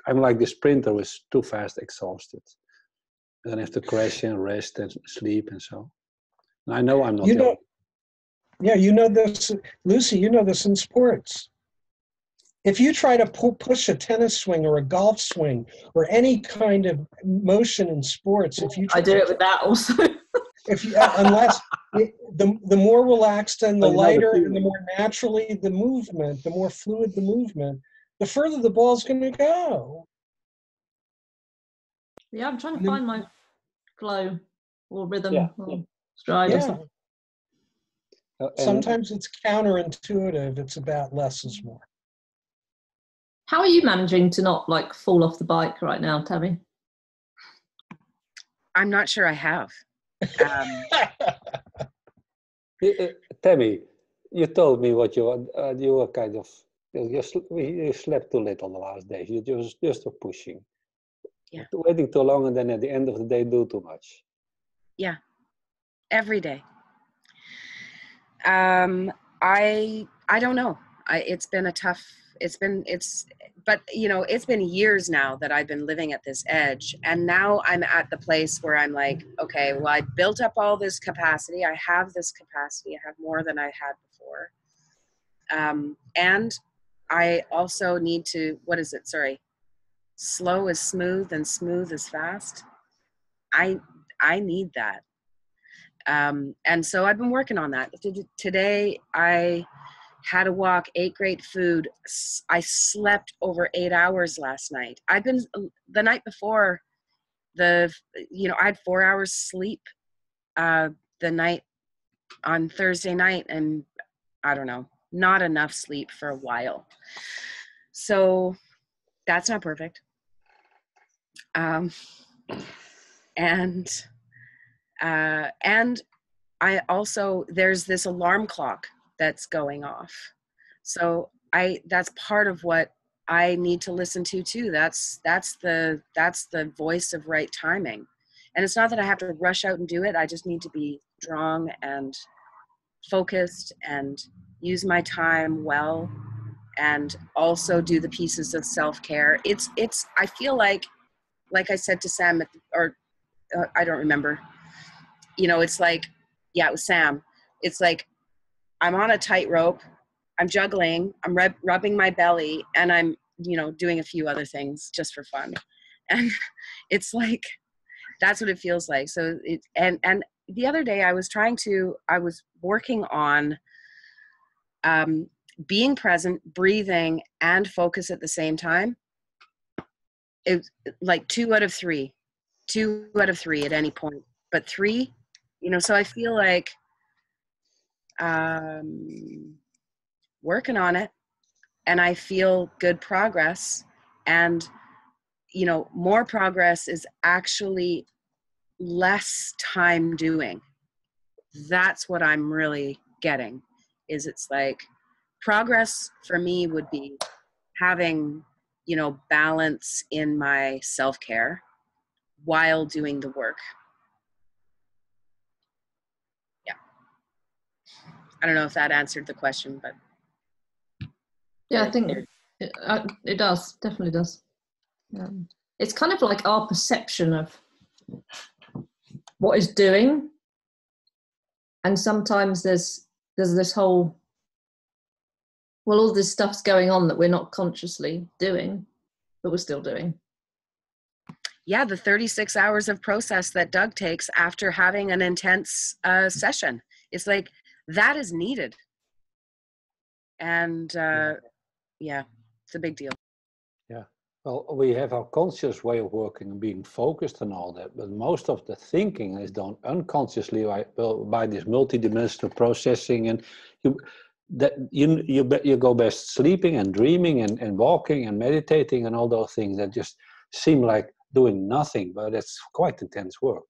F: I'm like the sprinter who's too fast exhausted. And then I have to crash and rest and sleep and so. And I know I'm not.
E: Yeah, you know this, Lucy. You know this in sports. If you try to push a tennis swing or a golf swing or any kind of motion in sports,
D: I do it with that also.
E: Unless the more relaxed and the lighter and the more naturally the movement, the more fluid the movement, the further the ball's going to go.
D: Yeah, I'm trying to find my flow or rhythm or stride or something.
E: Sometimes it's counterintuitive. It's about less is more.
D: How are you managing to not like fall off the bike right now, Tammy?
C: I'm not sure I have.
F: Tammy, you told me what you were kind of, you slept too late on the last days. You just were pushing.
C: Yeah.
F: Waiting too long and then at the end of the day do too much.
C: Yeah. Every day. I don't know. It's been a tough, but you know, it's been years now that I've been living at this edge, and now I'm at the place where I'm like, okay, well, I built up all this capacity. I have this capacity. I have more than I had before. And I also need to, slow is smooth and smooth is fast. I need that. And so I've been working on that. Today I had a walk, ate great food. I slept over 8 hours last night. The night before, I had 4 hours sleep the night on Thursday night, and I don't know, not enough sleep for a while. So that's not perfect. And I also, there's this alarm clock that's going off. So that's part of what I need to listen to too. That's the voice of right timing. And it's not that I have to rush out and do it. I just need to be strong and focused and use my time well, and also do the pieces of self-care. I feel like I said to Sam, I don't remember, it's like, yeah, it was Sam. It's like, I'm on a tightrope, I'm juggling, I'm rubbing my belly, and I'm, doing a few other things just for fun. And it's like, that's what it feels like. So and the other day I was working on being present, breathing, and focus at the same time. It's like 2 out of 3 at any point, but 3, so I feel like working on it. and I feel good progress. And, you know, more progress is actually less time doing. That's what I'm really getting, is it's like progress for me would be having, you know, balance in my self-care while doing the work. Yeah. I don't know if that answered the question, but.
D: Yeah, I think it does, definitely does. It's kind of like our perception of what is doing, and sometimes there's this whole, well, all this stuff's going on that we're not consciously doing, but we're still doing.
C: Yeah, the 36 hours of process that Doug takes after having an intense session. It's like, that is needed. And yeah, it's a big deal.
F: Yeah. Well, we have our conscious way of working and being focused and all that, but most of the thinking is done unconsciously by this multidimensional processing, and you go best sleeping and dreaming and walking and meditating and all those things that just seem like doing nothing, but it's quite intense work.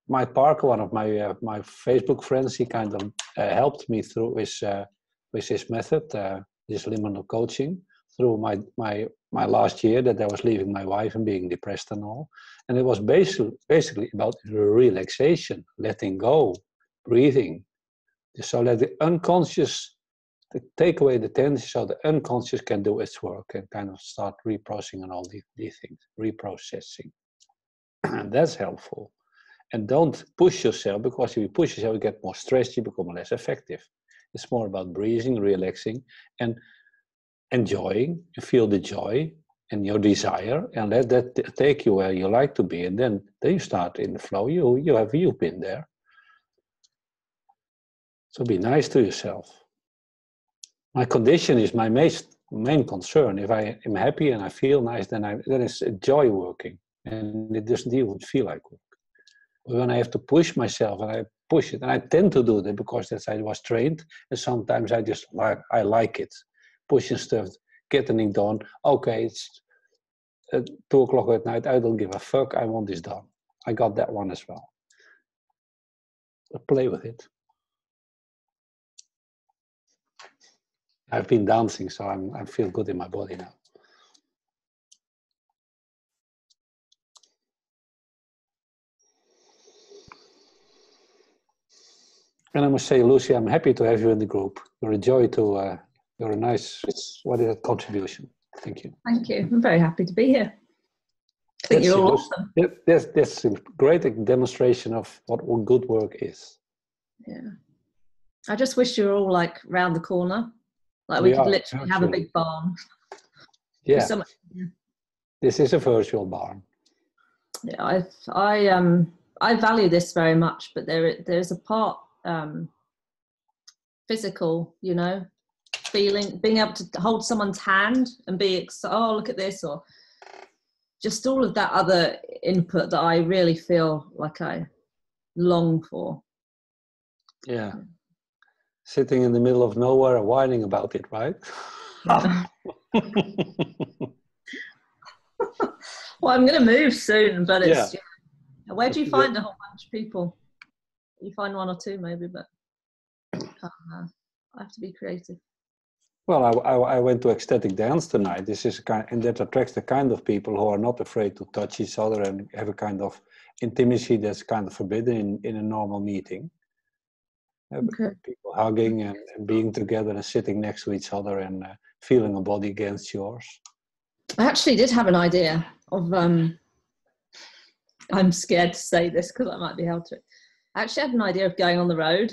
F: Mike Parker, one of my Facebook friends, he kind of helped me through with his method, this liminal coaching, through my last year that I was leaving my wife and being depressed and all. And it was basically about relaxation, letting go, breathing, so that the unconscious, take away the tension so the unconscious can do its work and kind of start reprocessing and all these things, reprocessing. And that's helpful. And don't push yourself, because if you push yourself, you get more stressed, you become less effective. It's more about breathing, relaxing, and enjoying. You feel the joy and your desire, and let that take you where you like to be. And then you start in the flow. You've been there. So be nice to yourself. My condition is my main concern. If I am happy and I feel nice, then it's a joy working, and it doesn't even feel like work. But when I have to push myself, and I push it, and I tend to do that because that's how I was trained, and sometimes I like it, pushing stuff, getting it done. Okay, it's 2 o'clock at night, I don't give a fuck, I want this done. I got that one as well. But play with it. I've been dancing, so I feel good in my body now. And I must say, Lucy, I'm happy to have you in the group. You're a joy to, you're a nice, contribution. Thank you.
D: Thank you. I'm very happy to be here. I think you're all awesome.
F: That's a great demonstration of what good work is.
D: Yeah. I just wish you were all like round the corner. Like we could literally have a big barn.
F: Yeah. This is a virtual barn.
D: Yeah, I value this very much, but there's a part physical, you know, feeling, being able to hold someone's hand and be, oh, look at this, or just all of that other input that I really feel like I long for.
F: Yeah. Sitting in the middle of nowhere whining about it, right?
D: Yeah. Well, I'm going to move soon, but it's, yeah. Where do you find a whole bunch of people? You find one or two maybe, but I have to be creative.
F: Well, I went to ecstatic dance tonight. This is and that attracts the kind of people who are not afraid to touch each other and have a kind of intimacy that's kind of forbidden in a normal meeting. Okay. People hugging and being together and sitting next to each other and feeling a body against yours.
D: I actually did have an idea of, I'm scared to say this because I might be held to it. I actually had an idea of going on the road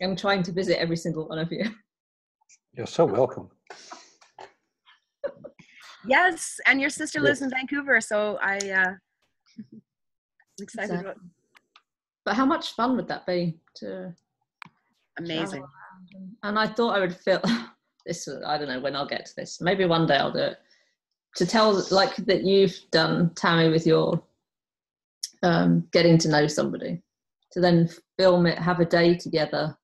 D: and trying to visit every single one of you.
F: You're so welcome.
C: Yes, and your sister lives in Vancouver, so I'm excited about it.
D: But how much fun would that be to
C: amazing.
D: And I thought I would feel this, I don't know when I'll get to this, maybe one day I'll do it, to tell like that you've done, Tammy, with your getting to know somebody, to then film it, have a day together,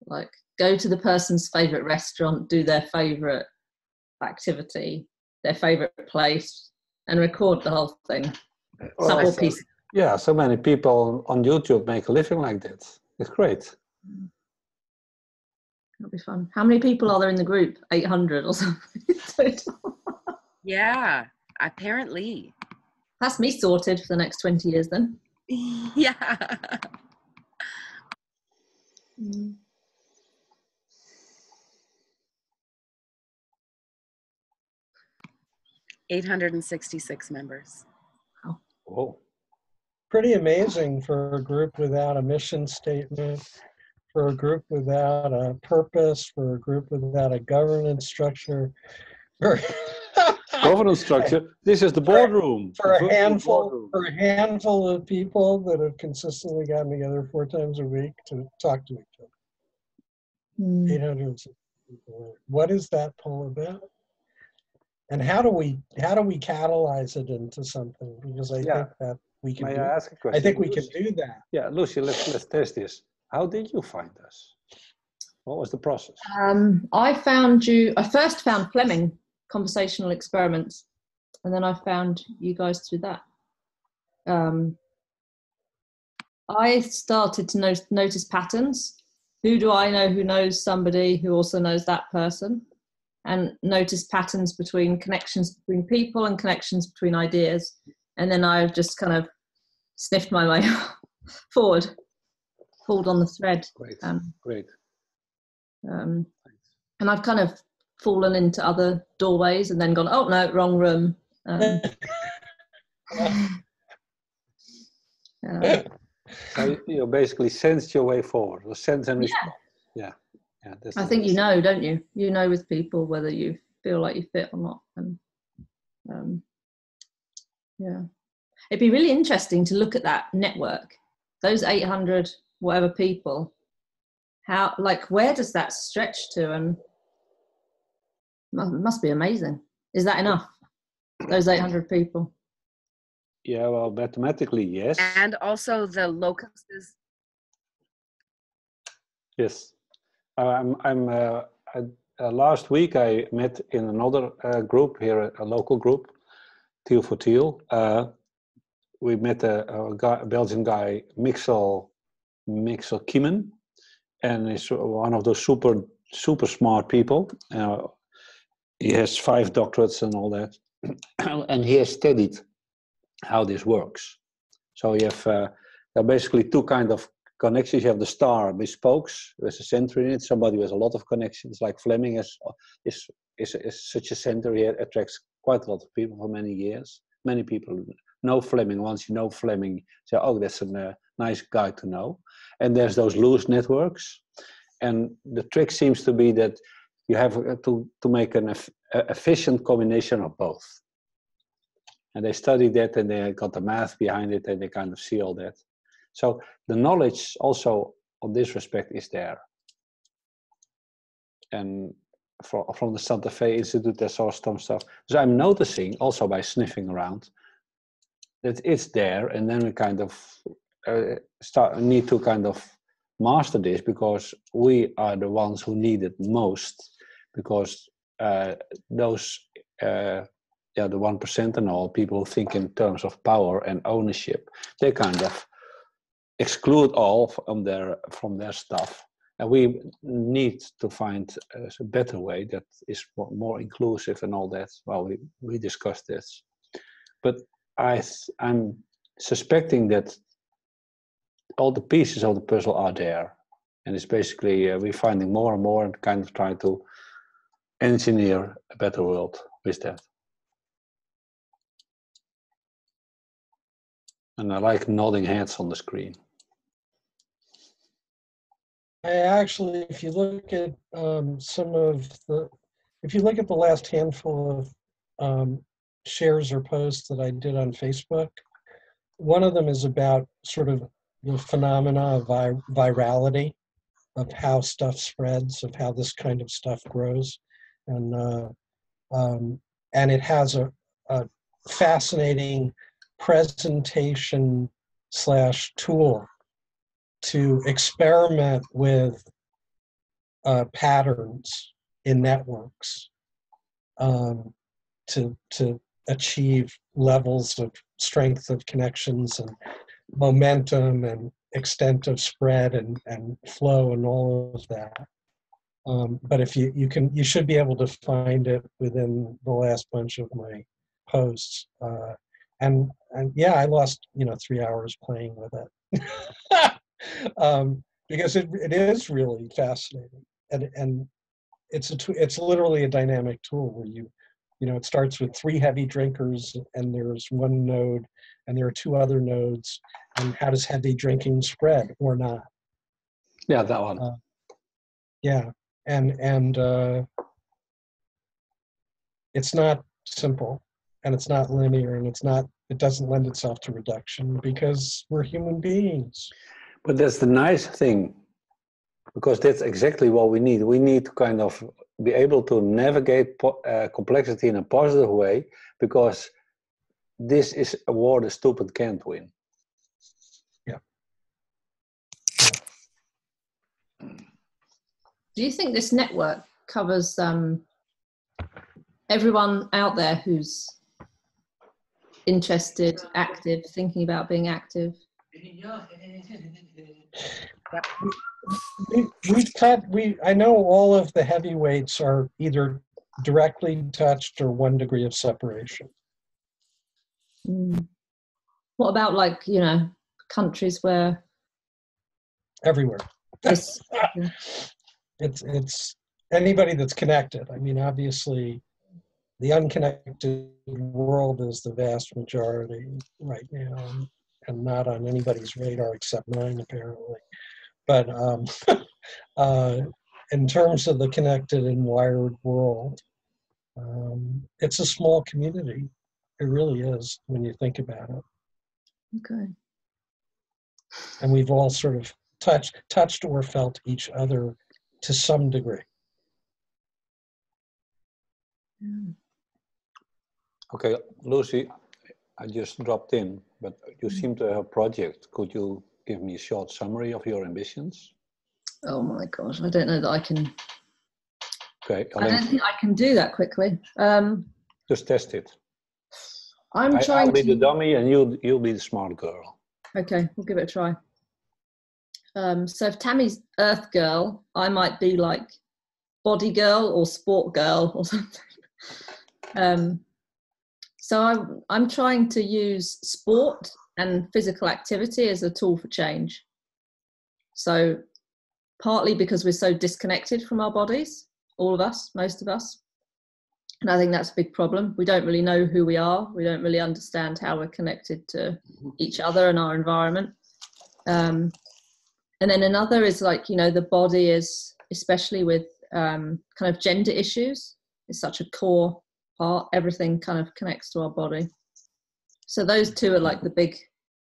D: like go to the person's favorite restaurant, do their favorite activity, their favorite place, and record the whole thing.
F: Well,
D: Piece.
F: Yeah, so many people on YouTube make a living like that. It's great.
D: That'll be fun. How many people are there in the group? 800 or something?
C: Yeah, apparently.
D: That's me sorted for the next 20 years then.
C: Yeah. 866 members.
F: Whoa.
E: Pretty amazing for a group without a mission statement, for a group without a purpose, for a group without a governance structure.
F: Governance structure. This is the boardroom.
E: For a handful of people that have consistently gotten together 4 times a week to talk to each other. 800 people. What is that poll about? And how do we catalyze it into something? Because I think that we can.
F: May I ask a question?
E: I think we can do that.
F: Yeah, Lucy, let's test this. How did you find us? What was the process?
D: I first found Fleming, Conversational Experiments, and then I found you guys through that. I started to notice patterns. Who do I know who knows somebody who also knows that person? And notice patterns between connections between people and connections between ideas. And then I've just kind of sniffed my way forward, pulled on the thread.
F: Great, great.
D: And I've kind of fallen into other doorways and then gone, oh no, wrong room.
F: So you basically sensed your way forward, or sense and response. Yeah.
D: I think you know, don't you? You know with people whether you feel like you fit or not. And it'd be really interesting to look at that network, those 800 whatever people. How, like, where does that stretch to? And must be amazing. Is that enough? Those 800 people.
F: Yeah, well, mathematically, yes.
C: And also the locuses.
F: Yes. Last week I met in another group here, a local group, Teal for Teal. We met a Belgian guy, Mixel Kiemen, and he's one of those super smart people. He has 5 doctorates and all that, and he has studied how this works. So you have there are basically 2 kinds of connections. You have the star with spokes. There's a center in it. Somebody with a lot of connections, like Fleming is such a center. He attracts quite a lot of people for many years. Many people know Fleming. Once you know Fleming, say, oh, that's a nice guy to know. And there's those loose networks. And the trick seems to be that you have to make an efficient combination of both. And they studied that, and they got the math behind it, and they kind of see all that. So the knowledge also on this respect is there. And from the Santa Fe Institute, there's also some stuff. So I'm noticing also by sniffing around that it's there, and then we kind of need to kind of master this, because we are the ones who need it most, because those the 1% and all people who think in terms of power and ownership, they kind of exclude all from their stuff, and we need to find a better way that is more inclusive and all that. Well, we discussed this, but I'm suspecting that all the pieces of the puzzle are there, and it's basically we're finding more and more and kind of trying to engineer a better world with that. And I like nodding heads on the screen.
E: I actually, if you look at if you look at the last handful of shares or posts that I did on Facebook, one of them is about sort of the phenomena of virality, of how stuff spreads, of how this kind of stuff grows, and it has a fascinating presentation / tool to experiment with patterns in networks to achieve levels of strength of connections and momentum and extent of spread and flow and all of that. But if you should be able to find it within the last bunch of my posts. And yeah, I lost 3 hours playing with it because it is really fascinating, and it's literally a dynamic tool where it starts with 3 heavy drinkers and there's 1 node and there are 2 other nodes, and how does heavy drinking spread or not?
F: Yeah, that one.
E: Yeah, and it's not simple, and it's not linear, and it doesn't lend itself to reduction because we're human beings.
F: But that's the nice thing, because that's exactly what we need. We need to kind of be able to navigate complexity in a positive way, because this is a war the stupid can't win.
E: Yeah.
D: Do you think this network covers everyone out there who's interested, active, thinking about being active?
E: I know all of the heavyweights are either directly touched or 1 degree of separation.
D: What about countries where
E: Everywhere.
D: this
E: It's anybody that's connected. I mean, obviously the unconnected world is the vast majority right now, and not on anybody's radar except mine, apparently. But in terms of the connected and wired world, it's a small community. It really is when you think about it.
D: Okay.
E: And we've all sort of touched or felt each other to some degree.
F: Okay, Lucy, I just dropped in, but you seem to have a project. Could you give me a short summary of your ambitions?
D: Oh my gosh, I don't know that I can.
F: Okay,
D: I don't think I can do that quickly.
F: Just test it.
D: I'll
F: be the dummy and you'll be the smart girl.
D: Okay, we'll give it a try. So if Tammy's Earth Girl, I might be like Body Girl or Sport Girl or something. So I'm trying to use sport and physical activity as a tool for change. So partly because we're so disconnected from our bodies, all of us, most of us. And I think that's a big problem. We don't really know who we are. We don't really understand how we're connected to each other and our environment. And then another is the body is, especially with kind of gender issues, is such a core part. Everything kind of connects to our body. So those 2 are like the big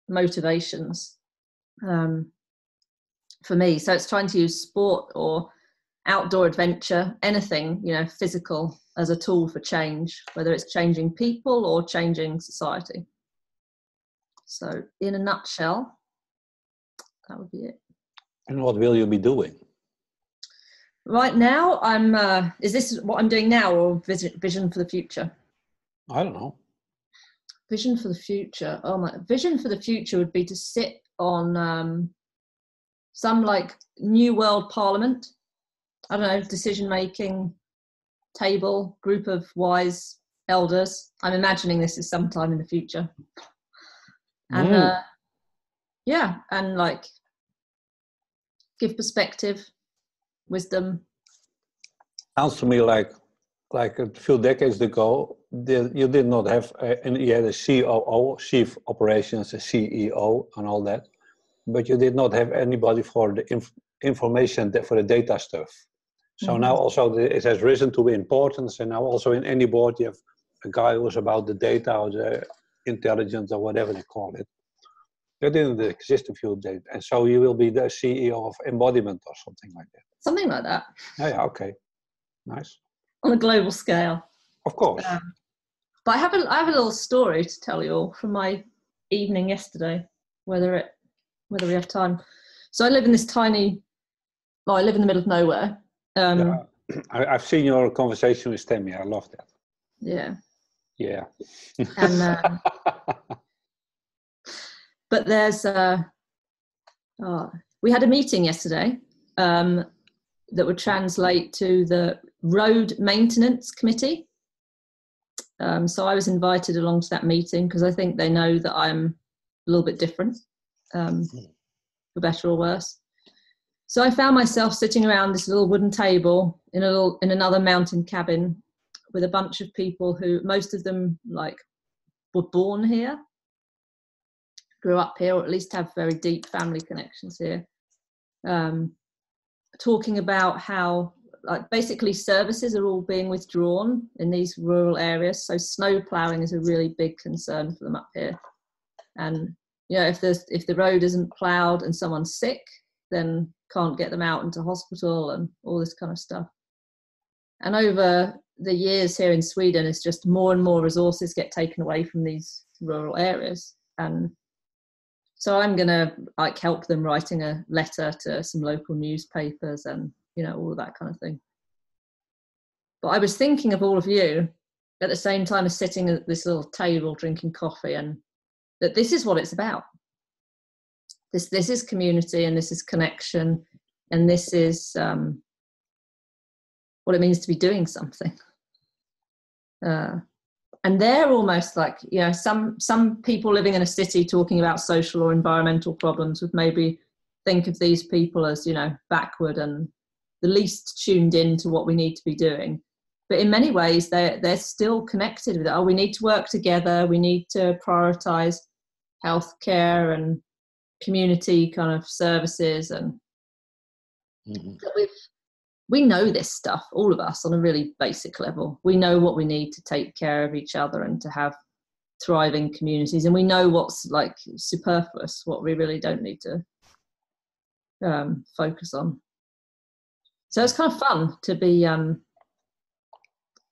D: motivations for me. So it's trying to use sport or outdoor adventure, anything, physical, as a tool for change, whether it's changing people or changing society. So in a nutshell, that would be it.
F: And what will you be doing?
D: Right now, is this what I'm doing now, or vision for the future?
F: I don't know.
D: Vision for the future. Oh my! Vision for the future would be to sit on some New World Parliament. I don't know, decision-making table, group of wise elders. I'm imagining this is sometime in the future. And and give perspective, wisdom.
F: Sounds to me like a few decades ago, you did not have you had a COO, Chief Operations, a CEO, and all that, but you did not have anybody for the information for the data stuff. So now also it has risen to importance, and now also in any board you have a guy who's about the data or the intelligence or whatever they call it. That didn't exist a few days, and so you will be the CEO of embodiment or something like that.
D: Something like that.
F: Yeah, okay, nice.
D: On a global scale.
F: Of course.
D: But I have a little story to tell you all from my evening yesterday, whether we have time. So I live in this I live in the middle of nowhere,
F: Yeah, I've seen your conversation with Tammy. I love that.
D: Yeah.
F: Yeah.
D: And but there's we had a meeting yesterday that would translate to the Road Maintenance Committee. So I was invited along to that meeting because I think they know that I'm a little bit different, for better or worse. So I found myself sitting around this little wooden table in another mountain cabin with a bunch of people who, most of them like were born here, grew up here, or at least have very deep family connections here, talking about how like basically services are all being withdrawn in these rural areas. So snow ploughing is a really big concern for them up here. And if the road isn't ploughed and someone's sick, then can't get them out into hospital and all this kind of stuff. And over the years here in Sweden, it's just more and more resources get taken away from these rural areas. And so I'm going to like help them writing a letter to some local newspapers and, all of that kind of thing. But I was thinking of all of you at the same time as sitting at this little table drinking coffee, and that this is what it's about. This is community, and this is connection, and this is what it means to be doing something. And they're almost like, some people living in a city talking about social or environmental problems would maybe think of these people as, backward and the least tuned in to what we need to be doing. But in many ways, they're still connected with it. We need to work together. We need to prioritize healthcare and community kind of services. And we know this stuff, all of us, on a really basic level. We know what we need to take care of each other and to have thriving communities. And we know what's like superfluous, what we really don't need to focus on. So it's kind of fun to be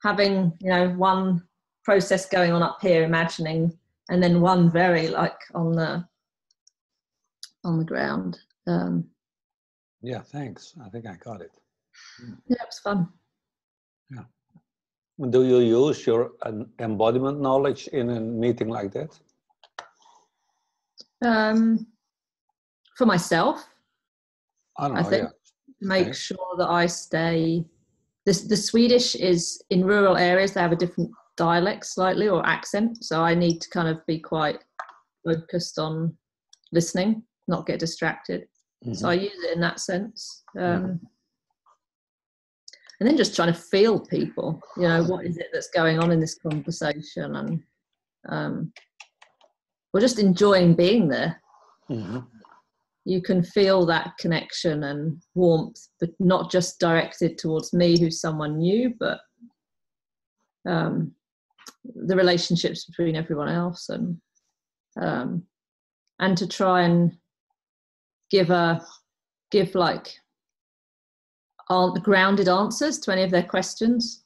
D: having, one process going on up here, imagining, and then one very like on the ground.
F: Yeah, thanks. I think I got it.
D: Yeah, it was fun.
F: Yeah. Do you use your embodiment knowledge in a meeting like that?
D: For myself,
F: I don't know.
D: I think make sure that I stay. The Swedish is in rural areas. They have a different dialect slightly or accent, so I need to kind of be quite focused on listening, not get distracted. So I use it in that sense. And then just trying to feel people, what is it that's going on in this conversation, and we're just enjoying being there. You can feel that connection and warmth, but not just directed towards me, who's someone new, but the relationships between everyone else, and to try and give like grounded answers to any of their questions,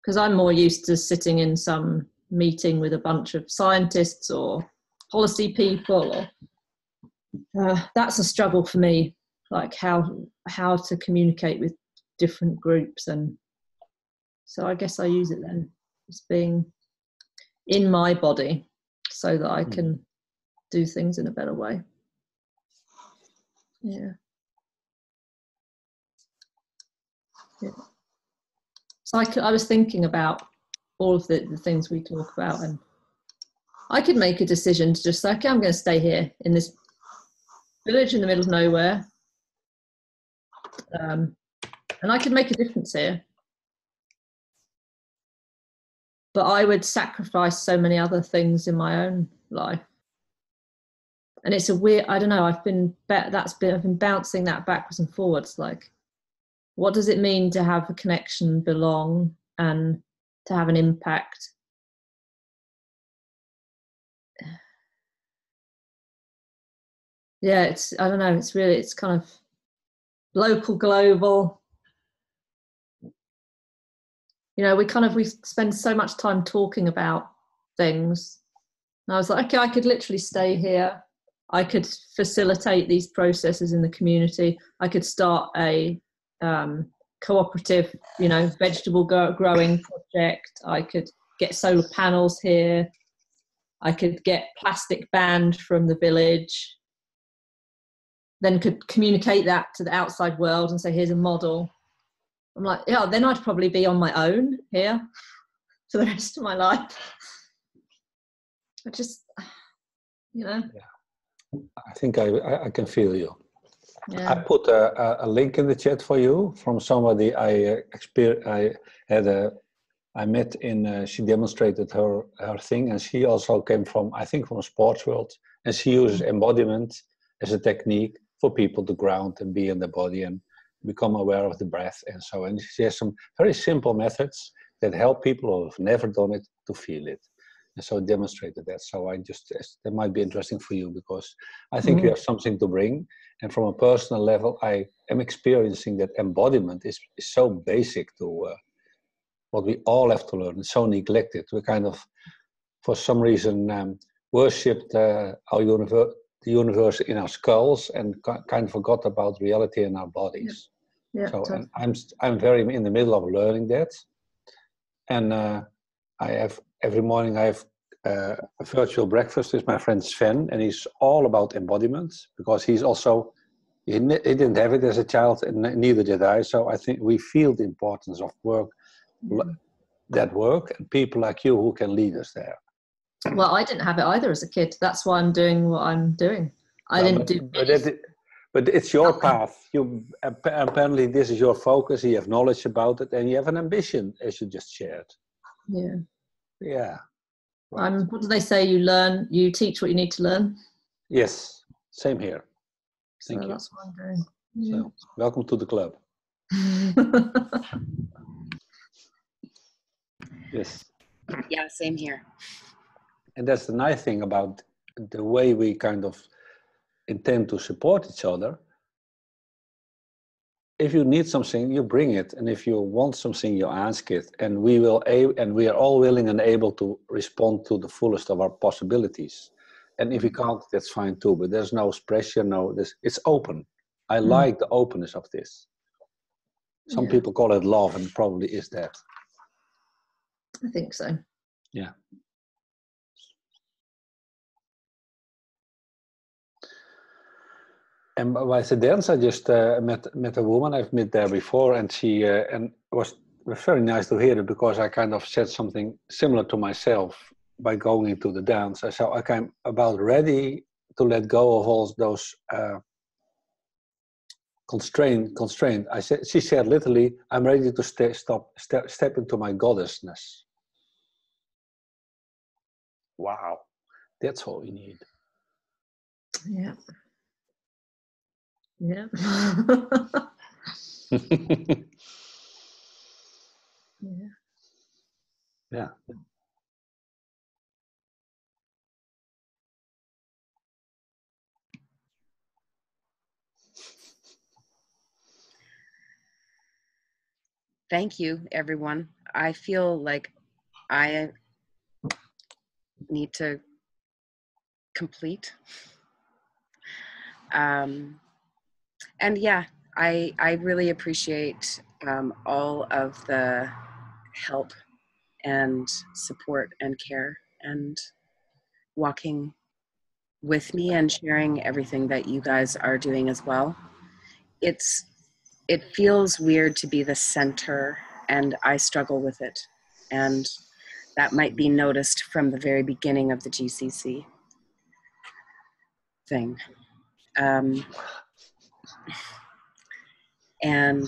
D: because I'm more used to sitting in some meeting with a bunch of scientists or policy people, or that's a struggle for me, like how to communicate with different groups. And so I guess I use it then as being in my body so that I can do things in a better way. Yeah. So I was thinking about all of the things we talk about, and I could make a decision to just say, okay, I'm going to stay here in this village in the middle of nowhere, and I could make a difference here. But I would sacrifice so many other things in my own life. And it's a weird, I don't know, I've been bouncing that backwards and forwards. Like, what does it mean to have a connection, belong, and to have an impact? Yeah, I don't know, it's kind of local, global. We spend so much time talking about things. And I was like, okay, I could literally stay here. I could facilitate these processes in the community. I could start a cooperative, vegetable growing project. I could get solar panels here. I could get plastic banned from the village. Then could communicate that to the outside world and say, here's a model. I'm like, yeah, then I'd probably be on my own here for the rest of my life. I just,
F: Yeah. I think I can feel you.
D: Yeah.
F: I put a link in the chat for you from somebody I met in. She demonstrated her thing, and she also came from, I think, from a sports world, and she uses embodiment as a technique for people to ground and be in the body and become aware of the breath and so on. And she has some very simple methods that help people who have never done it to feel it. And so I demonstrated that. So that might be interesting for you, because I think you have something to bring. And from a personal level, I am experiencing that embodiment is so basic to what we all have to learn. It's so neglected. We kind of, for some reason, worshipped the universe in our skulls and kind of forgot about reality in our bodies.
D: Yeah,
F: so
D: totally.
F: and I'm very in the middle of learning that. And every morning I have a virtual breakfast with my friend Sven, and he's all about embodiment, because he's also, he didn't have it as a child, and neither did I. So I think we feel the importance of work, that work, and people like you who can lead us there.
D: Well, I didn't have it either as a kid. That's why I'm doing what I'm doing.
F: But it's your path. You apparently this is your focus. You have knowledge about it, and you have an ambition, as you just shared.
D: Yeah.
F: Yeah. Right.
D: What do they say? You teach what you need to learn.
F: Yes. Same here. Thank you.
D: That's what I'm doing. Yeah.
F: So, welcome to the club. Yes.
C: Yeah, same here.
F: And that's the nice thing about the way we kind of intend to support each other. If you need something, you bring it, and if you want something, you ask it, and we are all willing and able to respond to the fullest of our possibilities. And if we can't, that's fine too. But there's no pressure, it's open. I like the openness of this. Some people call it love, and probably is that.
D: I think so.
F: Yeah. And by the dance, I just met a woman I've met there before, and she and it was very nice to hear it, because I kind of said something similar to myself by going into the dance. So I came about ready to let go of all those constraint. She said literally, I'm ready to step into my goddessness. Wow, that's all we need.
D: Yeah. Yeah. Yeah.
F: Yeah.
C: Thank you, everyone. I feel like I need to complete. And yeah, I really appreciate all of the help and support and care and walking with me and sharing everything that you guys are doing as well. It feels weird to be the center, and I struggle with it. And that might be noticed from the very beginning of the GCC thing. And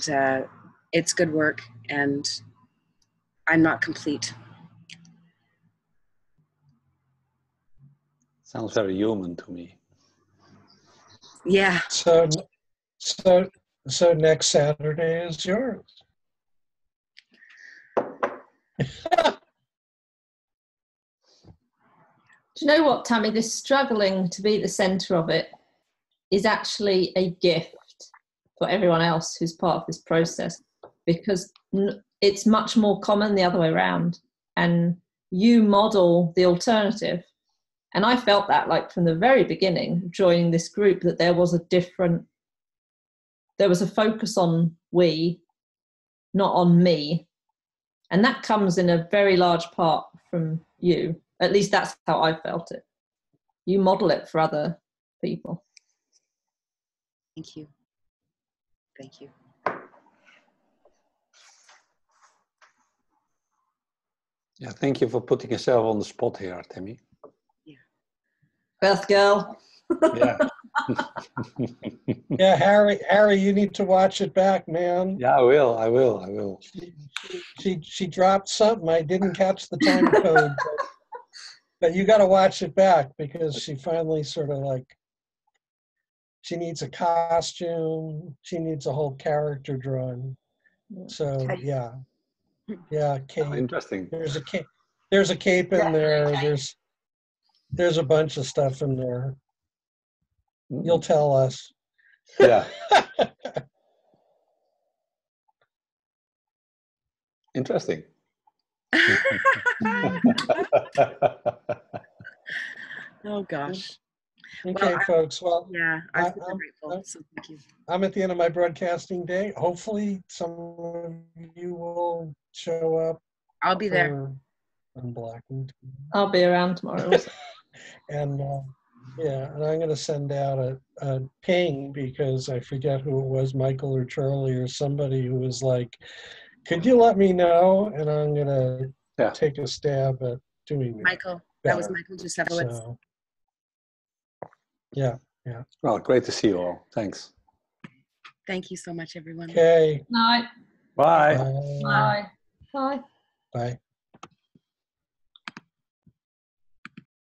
C: it's good work, and I'm not complete.
F: Sounds very human to me.
C: Yeah.
E: So next Saturday is yours.
D: Do you know what, Tammy? This struggling to be the center of it is actually a gift for everyone else who's part of this process, because it's much more common the other way around, and you model the alternative. And I felt that, like, from the very beginning of joining this group, that there was a focus on we not on me. And that comes in a very large part from you. At least that's how I felt it. You model it for other people.
C: Thank you. Thank you.
F: Yeah, thank you for putting yourself on the spot here, Tammy.
C: Yeah.
D: Beth girl.
F: Yeah.
E: Yeah, Harry, you need to watch it back, man.
F: Yeah, I will.
E: She dropped something. I didn't catch the time code, but you got to watch it back because she finally sort of like, she needs a costume. She needs a whole character drawn. So yeah, cape.
F: Oh, interesting.
E: There's a cape. There's a cape in there. There's a bunch of stuff in there. You'll tell us.
F: Yeah. Interesting.
C: Oh gosh.
E: Okay, folks. Well,
C: yeah, I'm super grateful. So thank you.
E: I'm at the end of my broadcasting day. Hopefully, some of you will show up.
C: I'll be there.
E: Unblackened.
D: I'll be around tomorrow also.
E: And and I'm going to send out a ping because I forget who it was, Michael or Charlie or somebody who was like, could you let me know? And I'm going to take a stab at doing that.
C: Michael. That was Michael Jusefowicz.
E: So, yeah.
F: Well, great to see you all. Thanks.
C: Thank you so much, everyone.
E: Okay.
D: Night.
F: Bye.
E: Bye.
D: Bye. Bye.
E: Bye.